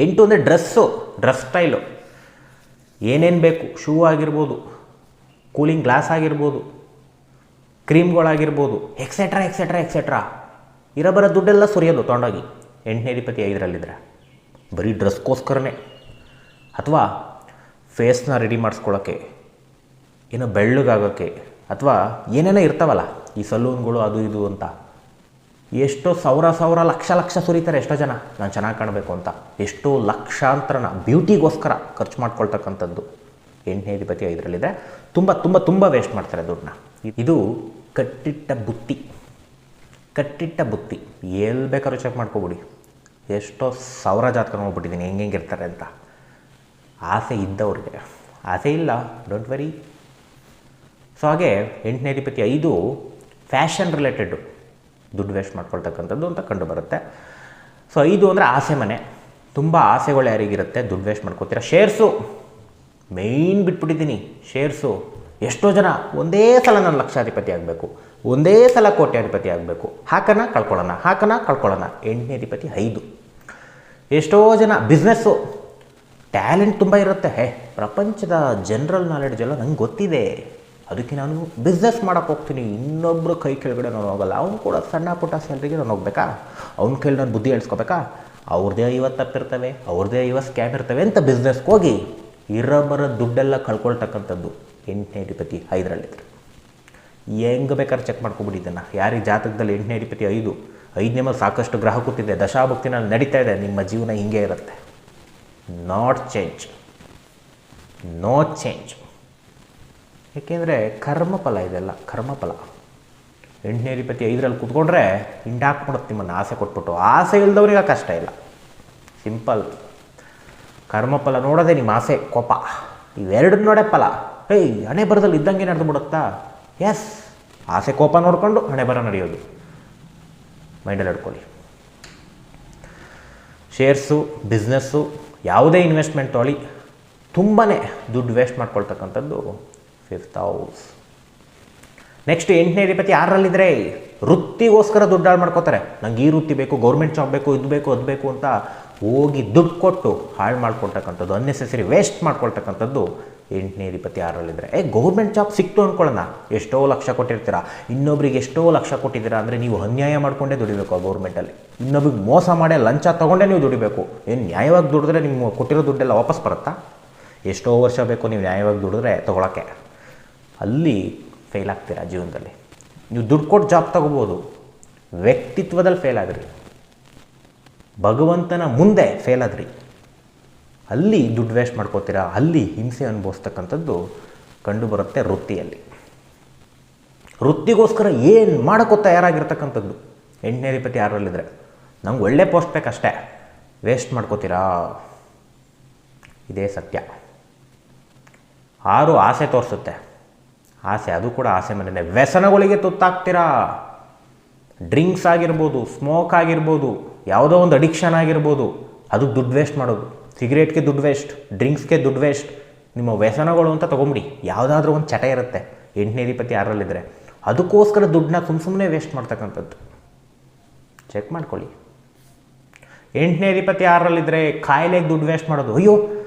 8 ಅಂದರೆ ಡ್ರೆಸ್ ಸ್ಟೈಲು, ಏನೇನು ಬೇಕು, ಶೂ ಆಗಿರ್ಬೋದು, ಕೂಲಿಂಗ್ ಗ್ಲಾಸ್ ಆಗಿರ್ಬೋದು, ಕ್ರೀಮ್ಗಳಾಗಿರ್ಬೋದು, ಎಕ್ಸೆಟ್ರಾ ಬರೋ ದುಡ್ಡೆಲ್ಲ ಸುರಿಯೋದು ತೊಗೊಂಡೋಗಿ 8ನೇ ಅಧಿಪತಿ 5ರಲ್ಲಿದ್ದರೆ. ಬರೀ ಡ್ರೆಸ್ಗೋಸ್ಕರನೇ, ಅಥವಾ ಫೇಸ್ನ ರೆಡಿ ಮಾಡಿಸ್ಕೊಳ್ಳೋಕ್ಕೆ, ಏನೋ ಬೆಳ್ಳಗಾಗೋಕ್ಕೆ, ಅಥವಾ ಏನೇನೋ ಇರ್ತಾವಲ್ಲ ಈ ಸಲೂನ್ಗಳು ಅದು ಇದು ಅಂತ, ಎಷ್ಟೋ ಸಾವಿರ ಲಕ್ಷ ಸುರಿತಾರೆ ಎಷ್ಟೋ ಜನ, ನಾನು ಚೆನ್ನಾಗಿ ಕಾಣಬೇಕು ಅಂತ. ಎಷ್ಟೋ ಲಕ್ಷಾಂತರನ ಬ್ಯೂಟಿಗೋಸ್ಕರ ಖರ್ಚು ಮಾಡ್ಕೊಳ್ತಕ್ಕಂಥದ್ದು 8ನೇ ಅಧಿಪತಿ 5ರಲ್ಲಿದೆ. ತುಂಬ ವೇಸ್ಟ್ ಮಾಡ್ತಾರೆ ದುಡ್ಡನ್ನ. ಇದು ಕಟ್ಟಿಟ್ಟ ಬುತ್ತಿ. ಎಲ್ಲಿ ಬೇಕಾದ್ರೂ ಚೆಕ್ ಮಾಡ್ಕೊಬಿಡಿ, ಎಷ್ಟೋ ಸಾವಿರ ಜಾತಕ ನೋಡ್ಬಿಟ್ಟಿದ್ದೀನಿ ಹೆಂಗಿರ್ತಾರೆ ಅಂತ. ಆಸೆ ಇದ್ದವ್ರಿಗೆ, ಆಸೆ ಇಲ್ಲ, ಡೋಂಟ್ ವರಿ. ಸೊ ಹಾಗೆ 8ನೇ ಅಧಿಪತಿ 5 ಫ್ಯಾಷನ್ ರಿಲೇಟೆಡ್ಡು ದುಡ್ಡು ವೇಸ್ಟ್ ಮಾಡ್ಕೊಳ್ತಕ್ಕಂಥದ್ದು ಅಂತ ಕಂಡು ಬರುತ್ತೆ. ಸೊ 5 ಅಂದರೆ ಆಸೆ ಮನೆ, ತುಂಬ ಆಸೆಗಳು ಯಾರಿಗಿರುತ್ತೆ, ದುಡ್ಡು ವೇಸ್ಟ್ ಮಾಡ್ಕೊತೀರಾ. ಶೇರ್ಸು ಮೇಯ್ನ್ ಬಿಟ್ಬಿಟ್ಟಿದ್ದೀನಿ. ಶೇರ್ಸು ಎಷ್ಟೋ ಜನ ಒಂದೇ ಸಲ ನಾನು ಲಕ್ಷಾಧಿಪತಿ ಆಗಬೇಕು, ಒಂದೇ ಸಲ ಕೋಟ್ಯಾಧಿಪತಿ ಆಗಬೇಕು, ಹಾಕೋಣ ಕಳ್ಕೊಳ್ಳೋಣ 8ನೇ ಅಧಿಪತಿ 5. ಎಷ್ಟೋ ಜನ ಬಿಸ್ನೆಸ್ಸು ಟ್ಯಾಲೆಂಟ್ ತುಂಬ ಇರುತ್ತೆ, ಪ್ರಪಂಚದ ಜನರಲ್ ನಾಲೆಡ್ಜ್ ಎಲ್ಲ ನಂಗೆ ಗೊತ್ತಿದೆ, ಅದಕ್ಕೆ ನಾನು ಬಿಸ್ನೆಸ್ ಮಾಡೋಕ್ಕೆ ಹೋಗ್ತೀನಿ, ಇನ್ನೊಬ್ಬರು ಕೈ ಕೆಳಗಡೆ ನಾನು ಹೋಗಲ್ಲ. ಅವ್ನು ಕೂಡ ಸಣ್ಣ ಪುಟ್ಟ ಸ್ಯಾಲ್ರಿಗೆ ನಾನು ಹೋಗ್ಬೇಕಾ, ಅವ್ನ ಕೈಲಿ ನಾನು ಬುದ್ಧಿ ಹೇಳ್ಸ್ಕೊಬೇಕಾ? ಅವ್ರದ್ದೇ 50 ತಪ್ಪಿರ್ತವೆ, ಅವ್ರದ್ದೇ 50 ಸ್ಕ್ಯಾಮ್ ಇರ್ತವೆ ಅಂತ ಬಿಸ್ನೆಸ್ಗೆ ಹೋಗಿ ಇರೋಬ್ಬರ ದುಡ್ಡೆಲ್ಲ ಕಳ್ಕೊಳ್ತಕ್ಕಂಥದ್ದು 8ನೇ ಅಧಿಪತಿ 5ರಲ್ಲಿದ್ದರೆ. ಹೆಂಗೆ ಬೇಕಾದ್ರೆ ಚೆಕ್ ಮಾಡ್ಕೊಬಿಡಿ ಇದನ್ನು. ಯಾರಿಗೆ ಜಾತಕದಲ್ಲಿ 8ನೇ ಅಧಿಪತಿ 5ನೇ ಮೇಲೆ ಸಾಕಷ್ಟು ಗ್ರಹ ಕೂತಿದೆ, ದಶಾಭುಕ್ತಿನಲ್ಲಿ ನಡೀತಾ ಇದೆ, ನಿಮ್ಮ ಜೀವನ ಹಿಂಗೆ ಇರುತ್ತೆ. Not change, no change. ಏಕೆಂದರೆ ಕರ್ಮಫಲ ಇದೆಲ್ಲ, ಕರ್ಮಫಲ. 8ನೇ ಅಧಿಪತಿ 5ರಲ್ಲಿ ಕೂತ್ಕೊಂಡ್ರೆ ಹಿಂಡಾಕ್ಬಿಡುತ್ತೆ ನಿಮ್ಮನ್ನು, ಆಸೆ ಕೊಟ್ಬಿಟ್ಟು. ಆಸೆ ಇಲ್ದವ್ರಿಗೆ ಕಷ್ಟ ಇಲ್ಲ, ಸಿಂಪಲ್. ಕರ್ಮಫಲ ನೋಡೋದೆ ನಿಮ್ಮ ಆಸೆ, ಕೋಪ, ಇವೆರಡು ನೋಡೇ ಫಲ. ಹಣೆ ಬರದಲ್ಲಿ ಇದ್ದಂಗೆ ನಡೆದು ಬಿಡುತ್ತಾ? ಎಸ್, ಆಸೆ ಕೋಪ ನೋಡಿಕೊಂಡು ಹಣೆ ಬರ ನಡೆಯೋದು. ಮೈಂಡಲ್ಲಿ ಹಿಡ್ಕೊಳ್ಳಿ. ಶೇರ್ಸು, ಬಿಸ್ನೆಸ್ಸು, ಯಾವುದೇ ಇನ್ವೆಸ್ಟ್ಮೆಂಟ್ ತೊಗೊಳ್ಳಿ, ತುಂಬಾ ದುಡ್ಡು ವೇಸ್ಟ್ ಮಾಡ್ಕೊಳ್ತಕ್ಕಂಥದ್ದು 5th ಹೌಸ್. ನೆಕ್ಸ್ಟ್ 8ನೇ ಅಧಿಪತಿ 6ರಲ್ಲಿದ್ದರೆ ವೃತ್ತಿಗೋಸ್ಕರ ದುಡ್ಡು ಹಾಳು ಮಾಡ್ಕೋತಾರೆ. ನಂಗೆ ಈ ವೃತ್ತಿ ಬೇಕು, ಗೌರ್ಮೆಂಟ್ ಜಾಬ್ ಬೇಕು, ಇದು ಬೇಕು, ಅದು ಬೇಕು ಅಂತ ಹೋಗಿ ದುಡ್ಡು ಕೊಟ್ಟು ಹಾಳು ಮಾಡ್ಕೊಳ್ತಕ್ಕಂಥದ್ದು, ಅನ್ನೆಸೆಸರಿ ವೇಸ್ಟ್ ಮಾಡ್ಕೊಳ್ತಕ್ಕಂಥದ್ದು 8ನೇ ಅಧಿಪತಿ 6ರಲ್ಲಿದ್ದರೆ. ಗೌರ್ಮೆಂಟ್ ಜಾಬ್ ಸಿಕ್ತು ಅಂದ್ಕೊಳ್ಳೋಣ, ಎಷ್ಟೋ ಲಕ್ಷ ಕೊಟ್ಟಿರ್ತೀರ, ಇನ್ನೊಬ್ರಿಗೆ ಎಷ್ಟೋ ಲಕ್ಷ ಕೊಟ್ಟಿದ್ದೀರಾ ಅಂದರೆ ನೀವು ಅನ್ಯಾಯ ಮಾಡಿಕೊಂಡೇ ದುಡಿಬೇಕು. ಆ ಗೌರ್ಮೆಂಟಲ್ಲಿ ಇನ್ನೊಬ್ರಿಗೆ ಮೋಸ ಮಾಡೇ ಲಂಚ ತೊಗೊಂಡೇ ನೀವು ದುಡಿಬೇಕು. ಏನು ನ್ಯಾಯವಾಗಿ ದುಡಿದ್ರೆ ನಿಮ್ಮ ಕೊಟ್ಟಿರೋ ದುಡ್ಡೆಲ್ಲ ವಾಪಸ್ ಬರುತ್ತಾ? ಎಷ್ಟೋ ವರ್ಷ ಬೇಕು ನೀವು ನ್ಯಾಯವಾಗಿ ದುಡಿದ್ರೆ ತೊಗೊಳಕ್ಕೆ. ಅಲ್ಲಿ ಫೇಲ್ ಆಗ್ತೀರಾ ಜೀವನದಲ್ಲಿ. ನೀವು ದುಡ್ಡು ಕೊಟ್ಟು ಜಾಬ್ ತೊಗೋಬೋದು, ವ್ಯಕ್ತಿತ್ವದಲ್ಲಿ ಫೇಲ್ ಆದ್ರಿ, ಭಗವಂತನ ಮುಂದೆ ಫೇಲ್ ಆದ್ರಿ, ಅಲ್ಲಿ ದುಡ್ಡು ವೇಸ್ಟ್ ಮಾಡ್ಕೋತೀರಾ, ಅಲ್ಲಿ ಹಿಂಸೆ ಅನುಭವಿಸ್ತಕ್ಕಂಥದ್ದು ಕಂಡುಬರುತ್ತೆ ವೃತ್ತಿಯಲ್ಲಿ. ವೃತ್ತಿಗೋಸ್ಕರ ಏನು ಮಾಡೋಕ್ಕೂ ತಯಾರಾಗಿರ್ತಕ್ಕಂಥದ್ದು 8ನೇ ಅಧಿಪತಿ 6ರಲ್ಲಿದ್ದರೆ. ನಂಗೆ ಒಳ್ಳೆ ಪೋಸ್ಟ್ ಬೇಕಷ್ಟೇ, ವೇಸ್ಟ್ ಮಾಡ್ಕೋತೀರಾ, ಇದೇ ಸತ್ಯ. 6 ಆಸೆ ತೋರಿಸುತ್ತೆ, ಆಸೆ, ಅದು ಕೂಡ ಆಸೆ ಮನೆಯೇ. ವ್ಯಸನಗಳಿಗೆ ತುತ್ತಾಗ್ತೀರಾ. ಡ್ರಿಂಕ್ಸ್ ಆಗಿರ್ಬೋದು, ಸ್ಮೋಕ್ ಆಗಿರ್ಬೋದು, ಯಾವುದೋ ಒಂದು ಅಡಿಕ್ಷನ್ ಆಗಿರ್ಬೋದು, ಅದು ದುಡ್ಡು ವೇಸ್ಟ್ ಮಾಡೋದು. ಸಿಗರೇಟ್ಗೆ ದುಡ್ಡು ವೇಸ್ಟ್, ಡ್ರಿಂಕ್ಸ್ಗೆ ದುಡ್ಡು ವೇಸ್ಟ್, ನಿಮ್ಮ ವ್ಯಸನಗಳು ಅಂತ ತೊಗೊಂಬಿಡಿ. ಯಾವುದಾದ್ರೂ ಒಂದು ಚಟ ಇರುತ್ತೆ 8ನೇ ಅಧಿಪತಿ 6ರಲ್ಲಿದ್ದರೆ, ಅದಕ್ಕೋಸ್ಕರ ದುಡ್ಡನ್ನ ಸುಮ್ಮನೆ ವೇಸ್ಟ್ ಮಾಡ್ತಕ್ಕಂಥದ್ದು. ಚೆಕ್ ಮಾಡ್ಕೊಳ್ಳಿ. 8ನೇ ಅಧಿಪತಿ 6ರಲ್ಲಿದ್ದರೆ ಕಾಯಿಲೆಗೆ ದುಡ್ಡು ವೇಸ್ಟ್ ಮಾಡೋದು. ಅಯ್ಯೋ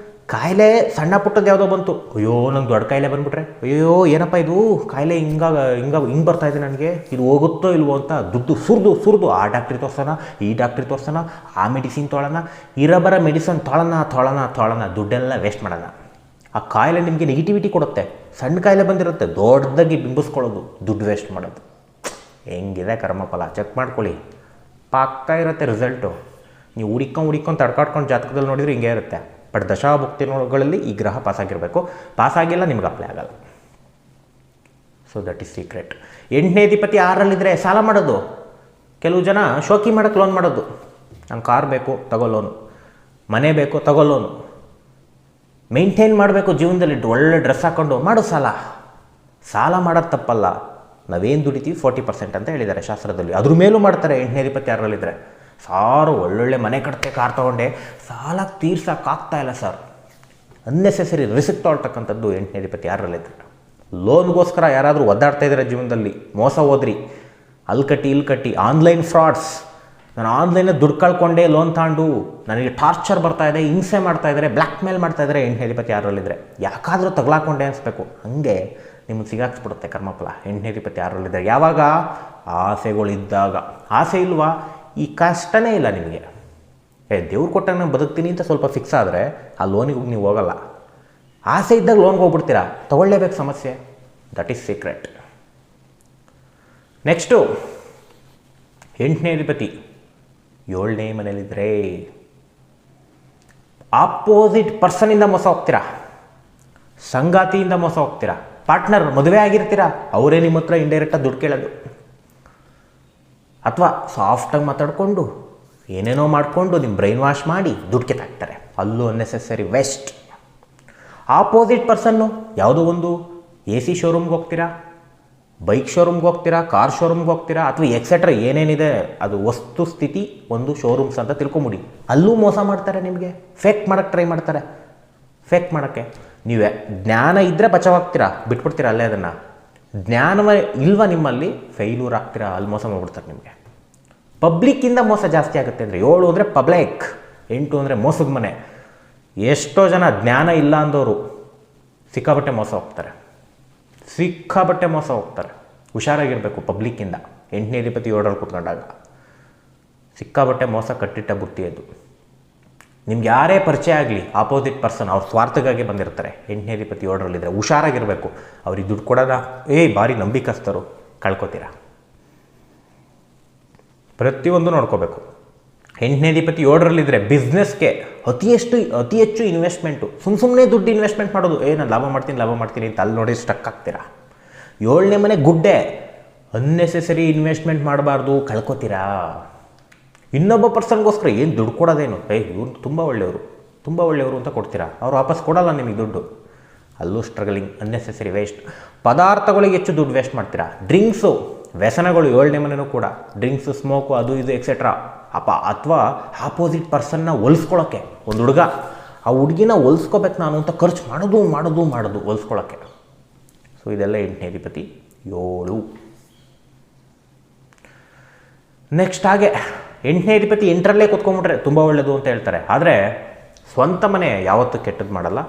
ಕಾಯಿಲೆ ಸಣ್ಣ ಪುಟ್ಟದ್ದು ಯಾವುದೋ ಬಂತು, ಅಯ್ಯೋ ನಂಗೆ ದೊಡ್ಡ ಕಾಯಿಲೆ ಬಂದುಬಿಟ್ರೆ, ಅಯ್ಯೋ ಏನಪ್ಪ ಇದು ಕಾಯಿಲೆ ಹಿಂಗೆ ಬರ್ತಾಯಿದೆ ನನಗೆ, ಇದು ಹೋಗುತ್ತೋ ಇಲ್ವೋ ಅಂತ ದುಡ್ಡು ಸುರಿದು ಆ ಡಾಕ್ಟ್ರಿಗೆ ತೋರಿಸೋಣ, ಈ ಡಾಕ್ಟ್ರಿಗೆ ತೋರಿಸೋಣ, ಆ ಮೆಡಿಸಿನ್ ತೊಗೊಳ್ಳೋಣ, ಇರಬರ ಮೆಡಿಸಿನ್ ತೊಗೊಳ್ಳೋಣ, ದುಡ್ಡೆಲ್ಲ ವೇಸ್ಟ್ ಮಾಡೋಣ. ಆ ಕಾಯಿಲೆ ನಿಮಗೆ ನೆಗೆಟಿವಿಟಿ ಕೊಡುತ್ತೆ. ಸಣ್ಣ ಕಾಯಿಲೆ ಬಂದಿರುತ್ತೆ, ದೊಡ್ಡದಾಗಿ ಬಿಂಬಿಸ್ಕೊಳ್ಳೋದು, ದುಡ್ಡು ವೇಸ್ಟ್ ಮಾಡೋದು. ಹೆಂಗಿದೆ ಕರ್ಮಫಲ, ಚೆಕ್ ಮಾಡ್ಕೊಳ್ಳಿ. ಪಕ್ಕಾ ಇರುತ್ತೆ ರಿಸಲ್ಟು. ನೀವು ಹುಡಿಕೊಂಡು ತಡ್ಕಾಡ್ಕೊಂಡು ಜಾತಕದಲ್ಲಿ ನೋಡಿದ್ರೆ ಹಿಂಗೆ ಇರುತ್ತೆ. ಬಟ್ ದಶಾಭುಕ್ತಿಗಳಲ್ಲಿ ಈ ಗ್ರಹ ಪಾಸಾಗಿರಬೇಕು. ಪಾಸಾಗಿಲ್ಲ ನಿಮ್ಗೆ ಅಪ್ಲೈ ಆಗಲ್ಲ. So that is secret. 8ನೇ ಅಧಿಪತಿ 6ರಲ್ಲಿದ್ದರೆ ಸಾಲ ಮಾಡೋದು. ಕೆಲವು ಜನ ಶೋಕಿ ಮಾಡೋಕ್ಕೆ ಲೋನ್ ಮಾಡೋದು. ನಂಗೆ ಕಾರ್ ಬೇಕು, ತಗೋ ಲೋನು, ಮನೆ ಬೇಕು, ತಗೋ ಲೋನು, ಮೇಂಟೈನ್ ಮಾಡಬೇಕು ಜೀವನದಲ್ಲಿ, ಒಳ್ಳೆ ಡ್ರೆಸ್ ಹಾಕ್ಕೊಂಡು ಮಾಡು ಸಾಲ ಮಾಡೋದು ತಪ್ಪಲ್ಲ. ನಾವೇನು ದುಡಿತೀವಿ 40% ಅಂತ ಹೇಳಿದ್ದಾರೆ ಶಾಸ್ತ್ರದಲ್ಲಿ, ಅದ್ರ ಮೇಲೂ ಮಾಡ್ತಾರೆ 8ನೇ ಅಧಿಪತಿ 6ರಲ್ಲಿದ್ದರೆ. ಸಾರು ಒಳ್ಳೊಳ್ಳೆ ಮನೆ ಕಟ್ತೆ, ಕಾರ್ ತೊಗೊಂಡೆ, ಸಾಲ ತೀರ್ಸೋಕ್ಕಾಗ್ತಾಯಿಲ್ಲ ಸರ್, ಅನ್ನೆಸೆಸರಿ ರಿಸ್ಕ್ ತೊಗೊಳ್ತಕ್ಕಂಥದ್ದು 8ನೇ ಅಧಿಪತಿ 6ರಲ್ಲಿದ್ದರೆ. ಲೋನ್ಗೋಸ್ಕರ ಯಾರಾದರೂ ಒದ್ದಾಡ್ತಾ ಇದ್ದಾರೆ ಜೀವನದಲ್ಲಿ, ಮೋಸ ಹೋದ್ರಿ, ಅಲ್ಲಿ ಕಟ್ಟಿ, ಆನ್ಲೈನ್ ಫ್ರಾಡ್ಸ್, ನಾನು ಆನ್ಲೈನಲ್ಲಿ ದುಡ್ಡು ಕಳ್ಕೊಂಡೆ ಲೋನ್ ತಗೊಂಡು ನನಗೆ ಟಾರ್ಚರ್ ಬರ್ತಾಯಿದೆ, ಹಿಂಸೆ ಮಾಡ್ತಾಯಿದ್ದಾರೆ, ಬ್ಲ್ಯಾಕ್ ಮೇಲ್ ಮಾಡ್ತಾಯಿದ್ದಾರೆ 8ನೇ ಅಧಿಪತಿ 6ರಲ್ಲಿದ್ದರೆ. ಯಾಕಾದರೂ ತಗಲಾಕೊಂಡೆ ಅನಿಸ್ಬೇಕು, ಹಾಗೆ ನಿಮಗೆ ಸಿಗಾಕ್ಸ್ಬಿಡುತ್ತೆ ಕರ್ಮಫಲ 8ನೇ ಅಧಿಪತಿ 6ರಲ್ಲಿದ್ದರೆ. ಯಾವಾಗ? ಆಸೆಗಳಿದ್ದಾಗ. ಆಸೆ ಇಲ್ವಾ, ಈ ಕಷ್ಟನೇ ಇಲ್ಲ ನಿಮಗೆ. ದೇವ್ರು ಕೊಟ್ಟಾಗ ನಾನು ಬದುಕ್ತೀನಿ ಅಂತ ಸ್ವಲ್ಪ ಫಿಕ್ಸ್ ಆದರೆ ಆ ಲೋನಿಗೆ ನೀವು ಹೋಗಲ್ಲ. ಆಸೆ ಇದ್ದಾಗ ಲೋನ್ಗೆ ಹೋಗ್ಬಿಡ್ತೀರಾ, ತೊಗೊಳ್ಳೇಬೇಕು ಸಮಸ್ಯೆ. That is secret. ನೆಕ್ಸ್ಟು 8ನೇ ಅಧಿಪತಿ 7ನೇ ಮನೇಲಿದ್ದರೆ ಆಪೋಸಿಟ್ ಪರ್ಸನಿಂದ ಮೋಸ ಹೋಗ್ತೀರಾ, ಸಂಗಾತಿಯಿಂದ ಮೋಸ ಹೋಗ್ತೀರಾ, ಪಾರ್ಟ್ನರ್ ಮದುವೆ ಆಗಿರ್ತೀರಾ, ಅವರೇ ನಿಮ್ಮ ಹತ್ರ ಇಂಡೈರೆಕ್ಟಾಗಿ ದುಡ್ಡು ಕೇಳೋದು, ಅಥವಾ ಸಾಫ್ಟಾಗಿ ಮಾತಾಡಿಕೊಂಡು ಏನೇನೋ ಮಾಡಿಕೊಂಡು ನಿಮ್ಮ ಬ್ರೈನ್ ವಾಶ್ ಮಾಡಿ ದುಡ್ಡು ಕಿತ್ತಾಕ್ತಾರೆ. ಅಲ್ಲೂ ಅನ್ನೆಸೆಸರಿ ವೇಸ್ಟ್. ಆಪೋಸಿಟ್ ಪರ್ಸನ್ನು ಯಾವುದೋ ಒಂದು AC ಶೋರೂಮ್ಗೆ ಹೋಗ್ತೀರಾ, ಬೈಕ್ ಶೋರೂಮ್ಗೆ ಹೋಗ್ತೀರಾ, ಕಾರ್ ಶೋರೂಮ್ಗೆ ಹೋಗ್ತೀರಾ, ಅಥವಾ ಎಕ್ಸೆಟ್ರಾ ಏನೇನಿದೆ ಅದು ವಸ್ತು ಸ್ಥಿತಿ ಒಂದು ಶೋರೂಮ್ಸ್ ಅಂತ ತಿಳ್ಕೊಂಬಿಡಿ. ಅಲ್ಲೂ ಮೋಸ ಮಾಡ್ತಾರೆ ನಿಮಗೆ, ಫೇಕ್ ಮಾಡೋಕ್ಕೆ ಟ್ರೈ ಮಾಡ್ತಾರೆ. ಫೇಕ್ ಮಾಡೋಕ್ಕೆ ನೀವೇ ಜ್ಞಾನ ಇದ್ದರೆ ಬಚಾವಾಗ್ತೀರಾ, ಬಿಟ್ಬಿಡ್ತೀರಾ ಅಲ್ಲೇ ಅದನ್ನು. ಜ್ಞಾನವೇ ಇಲ್ವ ನಿಮ್ಮಲ್ಲಿ, ಫೇಲ್ಯೂರ್ ಆಗ್ತೀರಾ, ಅಲ್ಲಿ ಮೋಸ ಮಾಡ್ಬಿಡ್ತಾರೆ ನಿಮಗೆ. ಪಬ್ಲಿಕ್ಕಿಂದ ಮೋಸ ಜಾಸ್ತಿ ಆಗುತ್ತೆ. ಅಂದರೆ 7 ಅಂದರೆ ಪಬ್ಲಿಕ್, 8 ಅಂದರೆ ಮೋಸದ ಮನೆ. ಎಷ್ಟೋ ಜನ ಜ್ಞಾನ ಇಲ್ಲ ಅಂದವರು ಸಿಕ್ಕಾಪಟ್ಟೆ ಮೋಸ ಹೋಗ್ತಾರೆ. ಸಿಕ್ಕಾಬಟ್ಟೆ ಮೋಸ ಹೋಗ್ತಾರೆ. ಹುಷಾರಾಗಿರಬೇಕು ಪಬ್ಲಿಕ್ಕಿಂದ. 8ನೇ ಅಧಿಪತಿ 7ರಲ್ಲಿ ಕೂತ್ಕೊಂಡಾಗ ಸಿಕ್ಕಾಬಟ್ಟೆ ಮೋಸ, ಕಟ್ಟಿಟ್ಟ ಬುತ್ತಿ ಅದು. ನಿಮ್ಗೆ ಯಾರೇ ಪರಿಚಯ ಆಗಲಿ, ಆಪೋಸಿಟ್ ಪರ್ಸನ್ ಅವ್ರ ಸ್ವಾರ್ಥಕ್ಕಾಗಿ ಬಂದಿರ್ತಾರೆ. 8ನೇ ಅಧಿಪತಿ 7ರಲ್ಲಿದ್ದರೆ ಹುಷಾರಾಗಿರಬೇಕು. ಅವ್ರಿಗೆ ದುಡ್ಡು ಕೊಡೋದ ಭಾರಿ ನಂಬಿಕಸ್ತರು, ಕಳ್ಕೊತೀರಾ. ಪ್ರತಿಯೊಂದು ನೋಡ್ಕೋಬೇಕು. 8ನೇ ಅಧಿಪತಿ 7ರಲ್ಲಿದ್ದರೆ ಬಿಸ್ನೆಸ್ಗೆ ಅತಿ ಹೆಚ್ಚು ಇನ್ವೆಸ್ಟ್ಮೆಂಟು. ಸುಮ್ಮನೆ ದುಡ್ಡು ಇನ್ವೆಸ್ಟ್ಮೆಂಟ್ ಮಾಡೋದು, ನಾನು ಲಾಭ ಮಾಡ್ತೀನಿ ಅಂತ ಅಲ್ಲಿ ನೋಡಿ ಸ್ಟಕ್ ಆಗ್ತೀರಾ. 7ನೇ ಮನೆ ಗುಡ್ಡೆ, ಅನ್ನೆಸೆಸರಿ ಇನ್ವೆಸ್ಟ್ಮೆಂಟ್ ಮಾಡಬಾರ್ದು, ಕಳ್ಕೊತೀರಾ. ಇನ್ನೊಬ್ಬ ಪರ್ಸನ್ಗೋಸ್ಕರ ಏನು ದುಡ್ಡು ಕೊಡೋದೇನು, ಇವ್ರು ತುಂಬ ಒಳ್ಳೆಯವರು ಅಂತ ಕೊಡ್ತೀರಾ, ಅವ್ರು ವಾಪಸ್ ಕೊಡೋಲ್ಲ ನಿಮಗೆ ದುಡ್ಡು. ಅಲ್ಲೂ ಸ್ಟ್ರಗಲಿಂಗ್, ಅನ್ನೆಸೆಸರಿ ವೇಸ್ಟ್. ಪದಾರ್ಥಗಳಿಗೆ ಹೆಚ್ಚು ದುಡ್ಡು ವೇಸ್ಟ್ ಮಾಡ್ತೀರಾ. ಡ್ರಿಂಕ್ಸು, ವ್ಯಸನಗಳು 7ನೇ ಮನೆಯೂ ಕೂಡ, ಡ್ರಿಂಕ್ಸು, ಸ್ಮೋಕು, ಅದು ಇದು ಎಕ್ಸೆಟ್ರಾ. ಅಥವಾ ಆಪೋಸಿಟ್ ಪರ್ಸನ್ನ ಹೊಲಿಸ್ಕೊಳ್ಳೋಕ್ಕೆ, ಒಂದು ಹುಡುಗ ಆ ಹುಡುಗಿನ ಹೊಲಿಸ್ಕೋಬೇಕು ನಾನು ಅಂತ ಖರ್ಚು ಮಾಡೋದು ಹೊಲಿಸ್ಕೊಳ್ಳೋಕ್ಕೆ. ಸೊ ಇದೆಲ್ಲ 8ನೇ ಅಧಿಪತಿ 7. ನೆಕ್ಸ್ಟ್ ಹಾಗೆ 8ನೇ ಅಧಿಪತಿ 8ರಲ್ಲೇ ಕೂತ್ಕೊಂಡ್ಬಿಟ್ರೆ ತುಂಬ ಒಳ್ಳೆಯದು ಅಂತ ಹೇಳ್ತಾರೆ. ಆದರೆ ಸ್ವಂತ ಮನೆ ಯಾವತ್ತೂ ಕೆಟ್ಟದ್ದು ಮಾಡಲ್ಲ.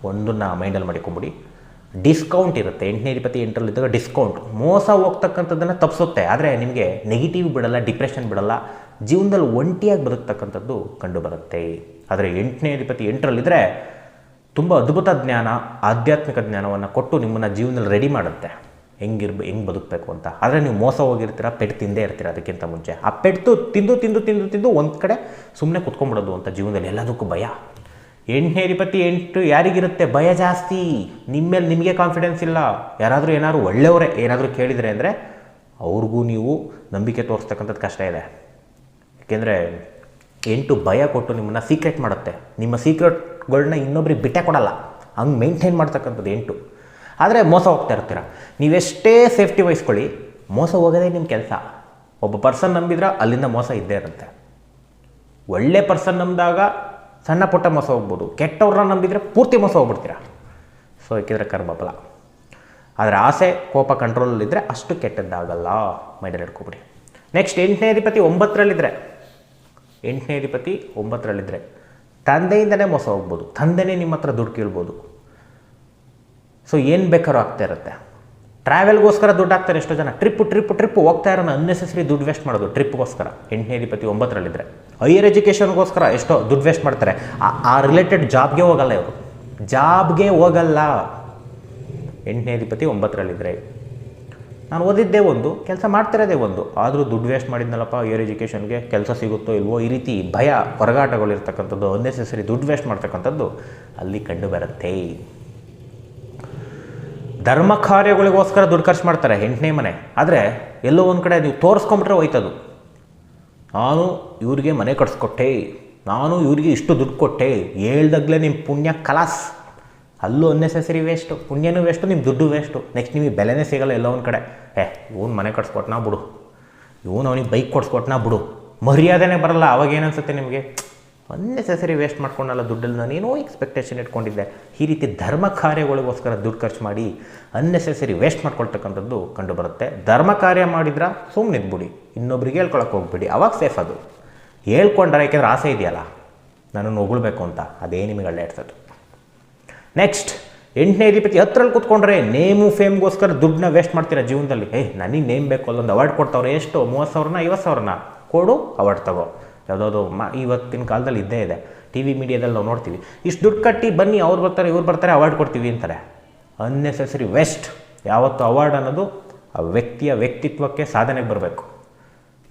ಒಂದನ್ನು ಮೈಂಡಲ್ಲಿ ಮಾಡಿಕೊಂಬಿಡಿ. ಡಿಸ್ಕೌಂಟ್ ಇರುತ್ತೆ. 8ನೇ ಅಧಿಪತಿ 8ರಲ್ಲಿದ್ದಾಗ ಡಿಸ್ಕೌಂಟ್, ಮೋಸ ಹೋಗ್ತಕ್ಕಂಥದ್ದನ್ನು ತಪ್ಪಿಸುತ್ತೆ. ಆದರೆ ನಿಮಗೆ ನೆಗೆಟಿವ್ ಬಿಡಲ್ಲ, ಡಿಪ್ರೆಷನ್ ಬಿಡಲ್ಲ, ಜೀವನದಲ್ಲಿ ಒಂಟಿಯಾಗಿ ಬದುಕ್ತಕ್ಕಂಥದ್ದು ಕಂಡು ಬರುತ್ತೆ. ಆದರೆ 8ನೇ ಅಧಿಪತಿ 8ರಲ್ಲಿದ್ದರೆ ತುಂಬ ಅದ್ಭುತ ಜ್ಞಾನ, ಆಧ್ಯಾತ್ಮಿಕ ಜ್ಞಾನವನ್ನು ಕೊಟ್ಟು ನಿಮ್ಮನ್ನು ಜೀವನದಲ್ಲಿ ರೆಡಿ ಮಾಡುತ್ತೆ, ಹೆಂಗೆ ಬದುಕಬೇಕು ಅಂತ. ಆದರೆ ನೀವು ಮೋಸ ಹೋಗಿರ್ತೀರ, ಪೆಟ್ಟು ತಿಂದೇ ಇರ್ತೀರ. ಅದಕ್ಕಿಂತ ಮುಂಚೆ ಆ ಪೆಟ್ಟು ತಿಂದು ಒಂದು ಕಡೆ ಸುಮ್ಮನೆ ಕುತ್ಕೊಂಡ್ಬಿಡೋದು ಅಂತ. ಜೀವನದಲ್ಲಿ ಎಲ್ಲದಕ್ಕೂ ಭಯ. 8ನೇ ಅಧಿಪತಿ 8 ಯಾರಿಗಿರುತ್ತೆ? ಭಯ ಜಾಸ್ತಿ. ನಿಮ್ಮೇಲೆ ನಿಮಗೆ ಕಾನ್ಫಿಡೆನ್ಸ್ ಇಲ್ಲ. ಏನಾದರೂ ಒಳ್ಳೆಯವರೇ ಏನಾದರೂ ಕೇಳಿದರೆ ಅಂದರೆ ಅವ್ರಿಗೂ ನೀವು ನಂಬಿಕೆ ತೋರಿಸ್ತಕ್ಕಂಥದ್ದು ಕಷ್ಟ ಇದೆ. ಏಕೆಂದರೆ 8 ಭಯ ಕೊಟ್ಟು ನಿಮ್ಮನ್ನು ಸೀಕ್ರೆಟ್ ಮಾಡುತ್ತೆ. ನಿಮ್ಮ ಸೀಕ್ರೆಟ್ಗಳನ್ನ ಇನ್ನೊಬ್ರಿಗೆ ಬಿಟ್ಟೇ ಕೊಡಲ್ಲ, ಹಂಗೆ ಮೇಂಟೈನ್ ಮಾಡ್ತಕ್ಕಂಥದ್ದು 8. ಆದರೆ ಮೋಸ ಹೋಗ್ತಾ ಇರ್ತೀರ. ನೀವೆಷ್ಟೇ ಸೇಫ್ಟಿ ವಹಿಸ್ಕೊಳ್ಳಿ, ಮೋಸ ಹೋಗೋದೇ ನಿಮ್ಮ ಕೆಲಸ. ಒಬ್ಬ ಪರ್ಸನ್ ನಂಬಿದ್ರೆ ಅಲ್ಲಿಂದ ಮೋಸ ಇದ್ದೇ ಇರುತ್ತೆ. ಒಳ್ಳೆ ಪರ್ಸನ್ ನಂಬಿದಾಗ ಸಣ್ಣ ಪುಟ್ಟ ಮೋಸ ಹೋಗ್ಬೋದು, ಕೆಟ್ಟವ್ರನ್ನ ನಂಬಿದರೆ ಪೂರ್ತಿ ಮೋಸ ಹೋಗ್ಬಿಡ್ತೀರ. ಸೊ ಏಕೆಂದರೆ ಕರ್ಮಫಲ. ಆದರೆ ಆಸೆ, ಕೋಪ ಕಂಟ್ರೋಲಲ್ಲಿದ್ದರೆ ಅಷ್ಟು ಕೆಟ್ಟದ್ದಾಗಲ್ಲ, ಮೈಂಡಲ್ಲಿ ಇಟ್ಕೊಬಿಡಿ. ನೆಕ್ಸ್ಟ್ 8ನೇ ಅಧಿಪತಿ 9ರಲ್ಲಿದ್ದರೆ, 8ನೇ ಅಧಿಪತಿ 9ರಲ್ಲಿದ್ದರೆ ತಂದೆಯಿಂದನೇ ಮೋಸ ಹೋಗ್ಬೋದು. ತಂದೆನೇ ನಿಮ್ಮ ಹತ್ರ ದುಡ್ಡು ಕೇಳ್ಬೋದು. ಸೊ ಏನು ಬೇಕಾದ್ರೂ ಆಗ್ತಾ ಇರುತ್ತೆ. ಟ್ರಾವೆಲ್ಗೋಸ್ಕರ ದುಡ್ಡು ಹಾಕ್ತಾರೆ ಎಷ್ಟೋ ಜನ. ಟ್ರಿಪ್ ಹೋಗ್ತಾ ಇರೋಣ, ಅನ್ನೆಸೆಸರಿ ದುಡ್ಡು ವೇಸ್ಟ್ ಮಾಡೋದು ಟ್ರಿಪ್ಗೋಸ್ಕರ. 8ನೇ ಅಧಿಪತಿ 9ರಲ್ಲಿದ್ದರೆ ಹೈಯರ್ ಎಜುಕೇಷನ್ಗೋಸ್ಕರ ಎಷ್ಟೋ ದುಡ್ಡು ವೇಸ್ಟ್ ಮಾಡ್ತಾರೆ. ಆ ರಿಲೇಟೆಡ್ ಜಾಬ್ಗೆ ಹೋಗಲ್ಲ ಇವರು, ಜಾಬ್ಗೆ ಹೋಗಲ್ಲ. 8ನೇ ಅಧಿಪತಿ 9ರಲ್ಲಿದ್ದರೆ ನಾನು ಓದಿದ್ದೇ ಒಂದು, ಕೆಲಸ ಮಾಡ್ತಿರೋದೇ ಒಂದು, ಆದರೂ ದುಡ್ಡು ವೇಸ್ಟ್ ಮಾಡಿದ್ನಲ್ಲಪ್ಪ ಹೈಯರ್ ಎಜುಕೇಷನ್ಗೆ, ಕೆಲಸ ಸಿಗುತ್ತೋ ಇಲ್ವೋ, ಈ ರೀತಿ ಭಯ, ಹೊರಗಾಟಗಳಿರ್ತಕ್ಕಂಥದ್ದು, ಅನ್ನೆಸೆಸರಿ ದುಡ್ಡು ವೇಸ್ಟ್ ಮಾಡ್ತಕ್ಕಂಥದ್ದು ಅಲ್ಲಿ ಕಂಡು ಬರುತ್ತೆ. ಧರ್ಮ ಕಾರ್ಯಗಳಿಗೋಸ್ಕರ ದುಡ್ಡು ಖರ್ಚು ಮಾಡ್ತಾರೆ 8ನೇ ಮನೆ. ಆದರೆ ಎಲ್ಲೋ ಒಂದು ಕಡೆ ನೀವು ತೋರಿಸ್ಕೊಂಬಿಟ್ರೆ ಹೋಯ್ತದು. ನಾನು ಇವ್ರಿಗೆ ಮನೆ ಕಟ್ಸ್ಕೊಟ್ಟೆ, ನಾನು ಇವ್ರಿಗೆ ಇಷ್ಟು ದುಡ್ಡು ಕೊಟ್ಟೆ, ಹೇಳ್ದಾಗಲೇ ನಿಮ್ಮ ಪುಣ್ಯ ಕಲಾಸ್. ಅಲ್ಲೂ ಅನ್ನೆಸೆಸರಿ ವೇಸ್ಟು, ಪುಣ್ಯನೂ ವೇಸ್ಟು, ನಿಮ್ಮ ದುಡ್ಡು ವೇಸ್ಟು. ನೆಕ್ಸ್ಟ್ ನಿಮಗೆ ಬೆಲೆನೇ ಸಿಗಲ್ಲ ಎಲ್ಲೋ ಒಂದು ಕಡೆ. ಇವನು ಮನೆ ಕಟ್ಸ್ಕೊಟ್ನಾ ಬಿಡು, ಇವನು ಅವನಿಗೆ ಬೈಕ್ ಕೊಡ್ಸ್ಕೊಟ್ನಾ ಬಿಡು, ಮರ್ಯಾದೆನೇ ಬರಲ್ಲ. ಅವಾಗ ಏನನ್ಸುತ್ತೆ ನಿಮಗೆ? ಅನ್ನೆಸೆಸರಿ ವೇಸ್ಟ್ ಮಾಡ್ಕೊಂಡಲ್ಲ ದುಡ್ಡಲ್ಲಿ, ನಾನೇನೋ ಎಕ್ಸ್ಪೆಕ್ಟೇಷನ್ ಇಟ್ಕೊಂಡಿದ್ದೆ. ಈ ರೀತಿ ಧರ್ಮ ಕಾರ್ಯಗಳಿಗೋಸ್ಕರ ದುಡ್ಡು ಖರ್ಚು ಮಾಡಿ ಅನ್ನೆಸೆಸರಿ ವೇಸ್ಟ್ ಮಾಡ್ಕೊಳ್ತಕ್ಕಂಥದ್ದು ಕಂಡು ಬರುತ್ತೆ. ಧರ್ಮ ಕಾರ್ಯ ಮಾಡಿದ್ರೆ ಸುಮ್ಮನೆ ಇದ್ಬಿಡಿ, ಇನ್ನೊಬ್ರಿಗೆ ಹೇಳ್ಕೊಳಕ್ಕೆ ಹೋಗ್ಬಿಡಿ, ಅವಾಗ ಸೇಫ್ ಅದು. ಹೇಳ್ಕೊಂಡ್ರೆ, ಯಾಕೆಂದ್ರೆ ಆಸೆ ಇದೆಯಲ್ಲ ನನ್ನನ್ನು ಹೊಗಳ್ಬೇಕು ಅಂತ, ಅದೇ ನಿಮಗೆ ಅಲ್ಲಾಡ್ಸೋದು. ನೆಕ್ಸ್ಟ್ 8ನೇ ಅಧಿಪತಿ 10ರಲ್ಲಿ ಕೂತ್ಕೊಂಡ್ರೆ ನೇಮು ಫೇಮ್ಗೋಸ್ಕರ ದುಡ್ಡನ್ನ ವೇಸ್ಟ್ ಮಾಡ್ತೀರಾ ಜೀವನದಲ್ಲಿ. ನನಗೆ ನೇಮ್ ಬೇಕು, ಅಲ್ಲೊಂದು ಅವಾರ್ಡ್ ಕೊಡ್ತಾವ್ರೆ, ಎಷ್ಟು 30,000 50,000 ಕೊಡು, ಅವಾರ್ಡ್ ತಗೋ. ಯಾವುದಾದ್ರು ಇವತ್ತಿನ ಕಾಲದಲ್ಲಿ ಇದ್ದೇ ಇದೆ, ಟಿ ವಿ ಮೀಡಿಯಾದಲ್ಲಿ ನಾವು ನೋಡ್ತೀವಿ. ಇಷ್ಟು ದುಡ್ಡು ಕಟ್ಟಿ ಬನ್ನಿ, ಅವ್ರು ಬರ್ತಾರೆ ಇವ್ರು ಬರ್ತಾರೆ, ಅವಾರ್ಡ್ ಕೊಡ್ತೀವಿ ಅಂತಾರೆ. Unnecessary waste. ಯಾವತ್ತು ಅವಾರ್ಡ್ ಅನ್ನೋದು ಆ ವ್ಯಕ್ತಿಯ ವ್ಯಕ್ತಿತ್ವಕ್ಕೆ, ಸಾಧನೆಗೆ ಬರಬೇಕು.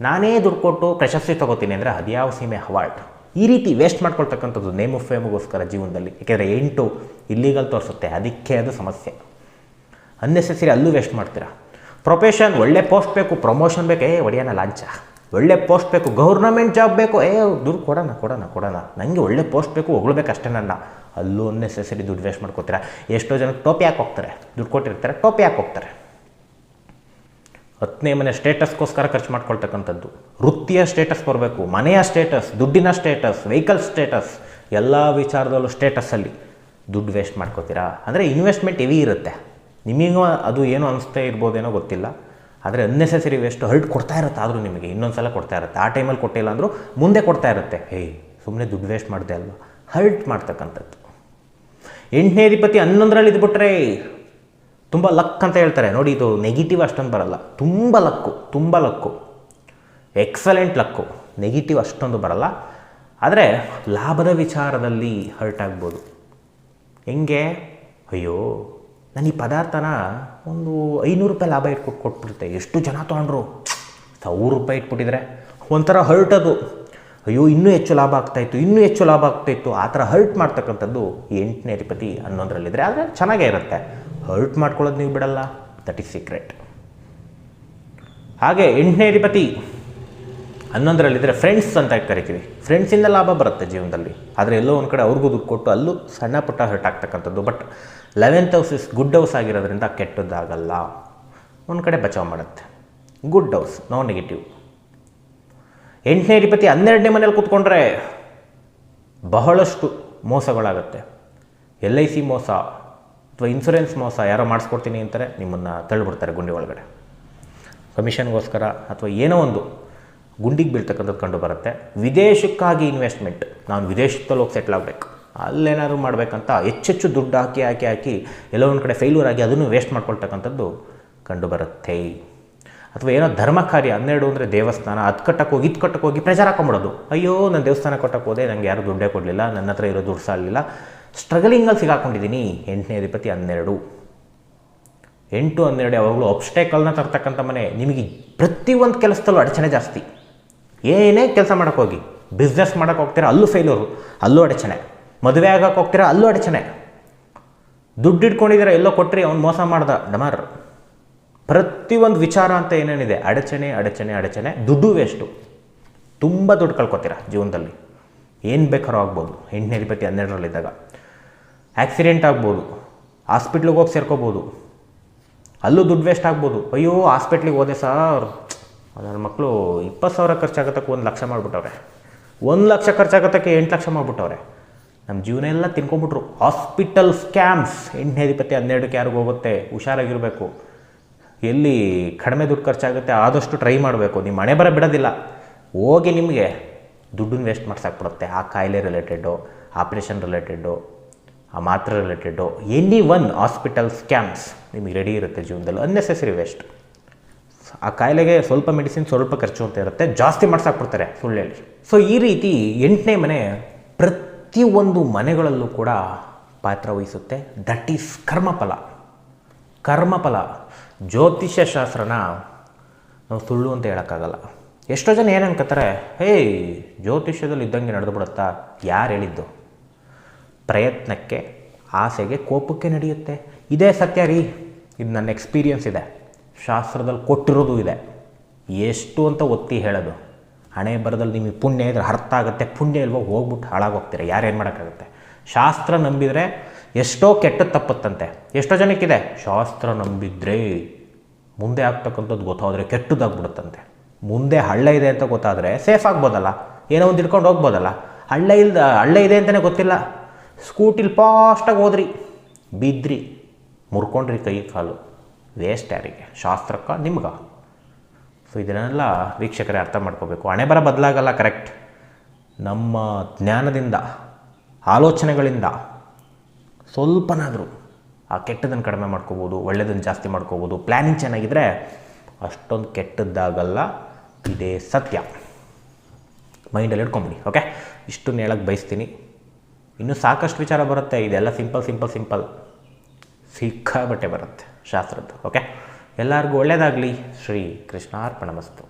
ನಾನೇ ದುಡ್ಡು ಕೊಟ್ಟು ಪ್ರಶಸ್ತಿ ತೊಗೋತೀನಿ ಅಂದರೆ ಅದ್ಯಾವ ಸೀಮೆ ಅವಾರ್ಡ್? ಈ ರೀತಿ ವೇಸ್ಟ್ ಮಾಡ್ಕೊಳ್ತಕ್ಕಂಥದ್ದು ನೇಮು ಫೇಮ್ಗೋಸ್ಕರ ಜೀವನದಲ್ಲಿ. ಏಕೆಂದರೆ 8 ಇಲ್ಲಿಗಲ್ ತೋರಿಸುತ್ತೆ, ಅದಕ್ಕೆ ಅದು ಸಮಸ್ಯೆ. ಅನ್ನೆಸೆಸರಿ ಅಲ್ಲೂ ವೇಸ್ಟ್ ಮಾಡ್ತೀರಾ. ಪ್ರೊಫೆಷನ್, ಒಳ್ಳೆ ಪೋಸ್ಟ್ ಬೇಕು, ಪ್ರಮೋಷನ್ ಬೇಕು, ಒಡೆಯೋಣ ಲಾಂಚ. ಒಳ್ಳೆ ಪೋಸ್ಟ್ ಬೇಕು, ಗೌರ್ನಮೆಂಟ್ ಜಾಬ್ ಬೇಕು, ದುಡ್ಡು ಕೊಡೋಣ, ನನಗೆ ಒಳ್ಳೆ ಪೋಸ್ಟ್ ಬೇಕು, ಹೊಗಳ್ಬೇಕು ಅಷ್ಟೇ ನನ್ನ. ಅಲ್ಲೂ ಅನ್ನೆಸೆಸರಿ ದುಡ್ಡು ವೇಸ್ಟ್ ಮಾಡ್ಕೋತೀರಾ. ಎಷ್ಟೋ ಜನಕ್ಕೆ ಟೋಪಿ ಹಾಕಿ ಹೋಗ್ತಾರೆ, ದುಡ್ಡು ಕೊಟ್ಟಿರ್ತಾರೆ, ಟೋಪಿ ಹಾಕಿ ಹೋಗ್ತಾರೆ. 10ನೇ ಮನೆ ಸ್ಟೇಟಸ್ಗೋಸ್ಕರ ಖರ್ಚು ಮಾಡ್ಕೊಳ್ತಕ್ಕಂಥದ್ದು. ವೃತ್ತಿಯ ಸ್ಟೇಟಸ್ ಬರಬೇಕು, ಮನೆಯ ಸ್ಟೇಟಸ್, ದುಡ್ಡಿನ ಸ್ಟೇಟಸ್, ವೆಹಿಕಲ್ ಸ್ಟೇಟಸ್, ಎಲ್ಲ ವಿಚಾರದಲ್ಲೂ ಸ್ಟೇಟಸ್ಸಲ್ಲಿ ದುಡ್ಡು ವೇಸ್ಟ್ ಮಾಡ್ಕೋತೀರಾ. ಅಂದರೆ ಇನ್ವೆಸ್ಟ್ಮೆಂಟ್ ಹೆವಿ ಇರುತ್ತೆ. ನಿಮಗೂ ಅದು ಏನೋ ಅನಿಸ್ತಾ ಇರ್ಬೋದೇನೋ ಗೊತ್ತಿಲ್ಲ, ಆದರೆ ಅನ್ನೆಸೆಸರಿ ವೇಸ್ಟ್ ಹರ್ಟ್ ಕೊಡ್ತಾ ಇರುತ್ತೆ. ಆದರೂ ನಿಮಗೆ ಇನ್ನೊಂದು ಸಲ ಕೊಡ್ತಾ ಇರುತ್ತೆ. ಆ ಟೈಮಲ್ಲಿ ಕೊಟ್ಟಿಲ್ಲ ಅಂದರೂ ಮುಂದೆ ಕೊಡ್ತಾ ಇರುತ್ತೆ. ಸುಮ್ಮನೆ ದುಡ್ಡು ವೇಸ್ಟ್ ಮಾಡಿದೆ ಅಲ್ವಾ, ಹರ್ಟ್ ಮಾಡ್ತಕ್ಕಂಥದ್ದು. 8ನೇ ಅಧಿಪತಿ 11ರಲ್ಲಿ ಇದ್ಬಿಟ್ರೆ ತುಂಬ ಲಕ್ ಅಂತ ಹೇಳ್ತಾರೆ ನೋಡಿ, ಇದು ನೆಗೆಟಿವ್ ಅಷ್ಟೊಂದು ಬರಲ್ಲ, ತುಂಬ ಲಕ್ಕು, ಎಕ್ಸಲೆಂಟ್ ಲಕ್ಕು, ನೆಗೆಟಿವ್ ಅಷ್ಟೊಂದು ಬರಲ್ಲ. ಆದರೆ ಲಾಭದ ವಿಚಾರದಲ್ಲಿ ಹರ್ಟ್ ಆಗ್ಬೋದು. ಹೆಂಗೆ? ಅಯ್ಯೋ ನಾನು ಈ ಪದಾರ್ಥನ ಒಂದು 500 ರೂಪಾಯಿ ಲಾಭ ಇಟ್ಕೊಟ್ಟು ಕೊಟ್ಬಿಡುತ್ತೆ, ಎಷ್ಟು ಜನ ತೊಗೊಂಡ್ರು, 1000 ರೂಪಾಯಿ ಇಟ್ಬಿಟ್ಟಿದ್ರೆ ಒಂಥರ ಹರ್ಟ್ ಅದು. ಅಯ್ಯೋ ಇನ್ನೂ ಹೆಚ್ಚು ಲಾಭ ಆಗ್ತಾಯಿತ್ತು, ಆ ಥರ ಹರ್ಟ್ ಮಾಡ್ತಕ್ಕಂಥದ್ದು 8ನೇ ಅಧಿಪತಿ 11ರಲ್ಲಿದ್ದರೆ. ಆದರೆ ಚೆನ್ನಾಗೇ ಇರುತ್ತೆ, ಹರ್ಟ್ ಮಾಡ್ಕೊಳ್ಳೋದು ನೀವು ಬಿಡಲ್ಲ, ದಟ್ ಈಸ್ ಸೀಕ್ರೆಟ್. ಹಾಗೆ 8ನೇ ಅಧಿಪತಿ 11ರಲ್ಲಿದ್ದರೆ ಫ್ರೆಂಡ್ಸ್ ಅಂತ ಕರಿತೀವಿ, ಫ್ರೆಂಡ್ಸಿಂದ ಲಾಭ ಬರುತ್ತೆ ಜೀವನದಲ್ಲಿ. ಆದರೆ ಎಲ್ಲೋ ಒಂದು ಕಡೆ ಅವ್ರಿಗೂ ದುಡ್ಡು ಕೊಟ್ಟು ಅಲ್ಲೂ ಸಣ್ಣ ಪುಟ್ಟ ಹರ್ಟ್ ಆಗ್ತಕ್ಕಂಥದ್ದು. But 11th house is good house ಆಗಿರೋದ್ರಿಂದ ಕೆಟ್ಟದ್ದಾಗಲ್ಲ, ಒಂದು ಕಡೆ ಬಚಾವ್ ಮಾಡುತ್ತೆ. Good house, no negative. 8ನೇ ಅಧಿಪತಿ 12ನೇ ಮನೇಲಿ ಕೂತ್ಕೊಂಡ್ರೆ ಬಹಳಷ್ಟು ಮೋಸಗಳಾಗುತ್ತೆ. LIC ಮೋಸ ಅಥವಾ ಇನ್ಶೂರೆನ್ಸ್ ಮೋಸ, ಯಾರೋ ಮಾಡಿಸ್ಕೊಡ್ತೀನಿ ಅಂತಾರೆ, ನಿಮ್ಮನ್ನು ತಳ್ಳಿಬಿಡ್ತಾರೆ ಗುಂಡಿ ಒಳಗಡೆ, ಕಮಿಷನ್ಗೋಸ್ಕರ ಅಥವಾ ಏನೋ ಒಂದು ಗುಂಡಿಗೆ ಬೀಳ್ತಕ್ಕಂಥದ್ದು ಕಂಡು ಬರುತ್ತೆ. ವಿದೇಶಕ್ಕಾಗಿ ಇನ್ವೆಸ್ಟ್ಮೆಂಟ್, ನಾನು ವಿದೇಶದಲ್ಲಿ ಹೋಗಿ ಸೆಟ್ಲ್ ಆಗಬೇಕು, ಅಲ್ಲೇನಾದ್ರು ಮಾಡಬೇಕಂತ ಹೆಚ್ಚೆಚ್ಚು ದುಡ್ಡು ಹಾಕಿ ಎಲ್ಲೋ ಒಂದು ಕಡೆ ಫೇಲ್ಯೂರ್ ಆಗಿ ಅದನ್ನು ವೇಸ್ಟ್ ಮಾಡ್ಕೊಳ್ತಕ್ಕಂಥದ್ದು ಕಂಡು ಬರುತ್ತೆ. ಅಥವಾ ಏನೋ ಧರ್ಮ ಕಾರ್ಯ, 12 ಅಂದರೆ ದೇವಸ್ಥಾನ, ಅದು ಕಟ್ಟಕ್ಕೆ ಹೋಗಿ ಪ್ರೆಜರ್ ಹಾಕೊಂಬಿಡೋದು. ಅಯ್ಯೋ ನಾನು ದೇವಸ್ಥಾನ ಕಟ್ಟಕ್ಕೆ ಹೋದೆ, ನನಗೆ ಯಾರೂ ದುಡ್ಡೇ ಕೊಡಲಿಲ್ಲ, ನನ್ನ ಹತ್ರ ಇರೋ ದುಡ್ಡು ಸಾಲಿಲ್ಲ, ಸ್ಟ್ರಗಲಿಂಗಲ್ಲಿ ಸಿಗಾಕೊಂಡಿದ್ದೀನಿ. 8ನೇ ಅಧಿಪತಿ 12, 8, 12 ಯಾವಾಗಲೂ ಅಬ್ಸ್ಟೇಕಲ್ನ ತರ್ತಕ್ಕಂಥ ಮನೆ. ನಿಮಗೆ ಪ್ರತಿಯೊಂದು ಕೆಲಸದಲ್ಲೂ ಅಡಚಣೆ ಜಾಸ್ತಿ. ಏನೇ ಕೆಲಸ ಮಾಡೋಕ್ಕೆ ಹೋಗಿ, ಬಿಸ್ನೆಸ್ ಮಾಡೋಕ್ಕೆ ಹೋಗ್ತೀರಾ ಅಲ್ಲೂ ಫೇಲ್ಯೂರು, ಅಲ್ಲೂ ಅಡಚಣೆ, ಮದುವೆ ಆಗೋಕ್ಕೆ ಹೋಗ್ತೀರಾ ಅಲ್ಲೂ ಅಡಚಣೆ, ದುಡ್ಡು ಇಟ್ಕೊಂಡಿದ್ದೀರಾ ಎಲ್ಲೋ ಕೊಟ್ಟರೆ ಅವ್ನು ಮೋಸ ಮಾಡ್ದ ಡಮಾರ್. ಪ್ರತಿಯೊಂದು ವಿಚಾರ ಅಂತ ಏನೇನಿದೆ ಅಡಚಣೆ, ದುಡ್ಡು ವೇಸ್ಟು, ತುಂಬ ದುಡ್ಡು ಕಳ್ಕೊತೀರಾ ಜೀವನದಲ್ಲಿ. ಏನು ಬೇಕಾದ್ರೂ ಆಗ್ಬೋದು 8ನೇ ಅಧಿಪತಿ 12ರಲ್ಲಿದ್ದಾಗ. ಆಕ್ಸಿಡೆಂಟ್ ಆಗ್ಬೋದು, ಹಾಸ್ಪಿಟ್ಲಿಗೆ ಹೋಗಿ ಸೇರ್ಕೋಬೋದು, ಅಲ್ಲೂ ದುಡ್ಡು ವೇಸ್ಟ್ ಆಗ್ಬೋದು. ಅಯ್ಯೋ ಹಾಸ್ಪಿಟ್ಲಿಗೆ ಹೋದೆ ಸರ್, ನನ್ನ ಮಕ್ಕಳು 20,000 ಖರ್ಚಾಗತ್ತಕ್ಕೆ 1 ಲಕ್ಷ ಮಾಡಿಬಿಟ್ಟವ್ರೆ, 1 ಲಕ್ಷ ಖರ್ಚಾಗತ್ತಕ್ಕೆ 8 ಲಕ್ಷ ಮಾಡಿಬಿಟ್ಟವ್ರೆ, ನಮ್ಮ ಜೀವನ ಎಲ್ಲ ತಿನ್ಕೊಂಬಿಟ್ರು. ಹಾಸ್ಪಿಟಲ್ ಸ್ಕ್ಯಾಮ್ಸ್ 8ನೇ ಅಧಿಪತಿ 12ಕ್ಕೆ ಯಾರಿಗೂ ಹೋಗುತ್ತೆ, ಹುಷಾರಾಗಿರಬೇಕು. ಎಲ್ಲಿ ಕಡಿಮೆ ದುಡ್ಡು ಖರ್ಚಾಗುತ್ತೆ ಆದಷ್ಟು ಟ್ರೈ ಮಾಡಬೇಕು. ನಿಮ್ಮ ಮನೆ ಬರ ಬಿಡೋದಿಲ್ಲ, ಹೋಗಿ ನಿಮಗೆ ದುಡ್ಡನ್ನು ವೇಸ್ಟ್ ಮಾಡ್ಸಾಕ್ಬಿಡುತ್ತೆ. ಆ ಕಾಯಿಲೆ ರಿಲೇಟೆಡ್ಡು, ಆಪ್ರೇಷನ್ ರಿಲೇಟೆಡ್ಡು, ಆ ಮಾತ್ರೆ related, any one hospital scams ನಿಮಗೆ ರೆಡಿ ಇರುತ್ತೆ ಜೀವನದಲ್ಲಿ. Unnecessary waste. ಆ ಕಾಯಿಲೆಗೆ ಸ್ವಲ್ಪ ಮೆಡಿಸಿನ್, ಸ್ವಲ್ಪ ಖರ್ಚು ಅಂತ ಇರುತ್ತೆ, ಜಾಸ್ತಿ ಮಾಡ್ಸಾಕ್ಬಿಡ್ತಾರೆ ಸುಳ್ಳು ಹೇಳಿ. ಸೊ ಈ ರೀತಿ 8ನೇ ಮನೆ ಪ್ರತಿಯೊಂದು ಮನೆಗಳಲ್ಲೂ ಕೂಡ ಪಾತ್ರ ವಹಿಸುತ್ತೆ. ದಟ್ ಈಸ್ ಕರ್ಮಫಲ. ಜ್ಯೋತಿಷ್ಯ ಶಾಸ್ತ್ರನ ನಾವು ಸುಳ್ಳು ಅಂತ ಹೇಳೋಕ್ಕಾಗಲ್ಲ. ಎಷ್ಟೋ ಜನ ಏನು ಅನ್ಕೋತಾರೆ, ಜ್ಯೋತಿಷ್ಯದಲ್ಲಿ ಇದ್ದಂಗೆ ನಡೆದು ಬಿಡುತ್ತಾ? ಯಾರು ಹೇಳಿದ್ದು? ಪ್ರಯತ್ನಕ್ಕೆ, ಆಸೆಗೆ, ಕೋಪಕ್ಕೆ ನಡೆಯುತ್ತೆ. ಇದೇ ಸತ್ಯ ರೀ, ಇದು ನನ್ನ ಎಕ್ಸ್ಪೀರಿಯನ್ಸ್ ಇದೆ, ಶಾಸ್ತ್ರದಲ್ಲಿ ಕೊಟ್ಟಿರೋದು ಇದೆ. ಎಷ್ಟು ಅಂತ ಒತ್ತಿ ಹೇಳೋದು? ಹಣೆ ಬರದಲ್ಲಿ ನಿಮಗೆ ಪುಣ್ಯ ಇದ್ರೆ ಅರ್ಥ ಆಗುತ್ತೆ, ಪುಣ್ಯ ಇಲ್ವೋ ಹೋಗ್ಬಿಟ್ಟು ಹಾಳಾಗೋಗ್ತೀರ. ಯಾರೇನು ಮಾಡೋಕ್ಕಾಗುತ್ತೆ? ಶಾಸ್ತ್ರ ನಂಬಿದರೆ ಎಷ್ಟೋ ಕೆಟ್ಟದ್ದು ತಪ್ಪುತ್ತಂತೆ. ಎಷ್ಟೋ ಜನಕ್ಕಿದೆ, ಶಾಸ್ತ್ರ ನಂಬಿದ್ರೆ ಮುಂದೆ ಆಗ್ತಕ್ಕಂಥದ್ದು ಗೊತ್ತಾದರೆ ಕೆಟ್ಟದಾಗ್ಬಿಡುತ್ತಂತೆ. ಮುಂದೆ ಹಳ್ಳ ಇದೆ ಅಂತ ಗೊತ್ತಾದರೆ ಸೇಫ್ ಆಗ್ಬೋದಲ್ಲ, ಏನೋ ಒಂದು ಹಿಡ್ಕೊಂಡು ಹೋಗ್ಬೋದಲ್ಲ. ಹಳ್ಳ ಇದೆ ಅಂತಲೇ ಗೊತ್ತಿಲ್ಲ, ಸ್ಕೂಟಿಲಿ ಫಾಸ್ಟಾಗಿ ಹೋದ್ರಿ, ಬಿದ್ರಿ, ಮುರ್ಕೊಂಡ್ರಿ ಕೈ ಕಾಲು, ವೇಸ್ಟ್ ಯಾರಿಗೆ? ಶಾಸ್ತ್ರಕ್ಕೆ ನಿಮ್ಗೆ? ಸೊ ಇದನ್ನೆಲ್ಲ ವೀಕ್ಷಕರೇ ಅರ್ಥ ಮಾಡ್ಕೋಬೇಕು. ಹಣೆ ಬರ ಬದಲಾಗಲ್ಲ, ಕರೆಕ್ಟ್. ನಮ್ಮ ಜ್ಞಾನದಿಂದ, ಆಲೋಚನೆಗಳಿಂದ ಸ್ವಲ್ಪನಾದರೂ ಆ ಕೆಟ್ಟದನ್ನು ಕಡಿಮೆ ಮಾಡ್ಕೋಬೋದು, ಒಳ್ಳೆಯದನ್ನು ಜಾಸ್ತಿ ಮಾಡ್ಕೋಬೋದು. ಪ್ಲ್ಯಾನಿಂಗ್ ಚೆನ್ನಾಗಿದ್ದರೆ ಅಷ್ಟೊಂದು ಕೆಟ್ಟದ್ದಾಗಲ್ಲ, ಇದೇ ಸತ್ಯ. ಮೈಂಡಲ್ಲಿ ಇಟ್ಕೊಂಬಿಡಿ. ಓಕೆ, ಇಷ್ಟನ್ನು ಹೇಳಕ್ಕೆ ಬಯಸ್ತೀನಿ. ಇನ್ನೂ ಸಾಕಷ್ಟು ವಿಚಾರ ಬರುತ್ತೆ. ಇದೆಲ್ಲ ಸಿಂಪಲ್ ಸಿಕ್ಕಾಬಟ್ಟೆ ಬರುತ್ತೆ ಶಾಸ್ತ್ರದ್ದು. ಓಕೆ, ಎಲ್ಲರಿಗೂ ಒಳ್ಳೆಯದಾಗಲಿ. ಶ್ರೀ ಕೃಷ್ಣಾರ್ಪಣಮಸ್ತು.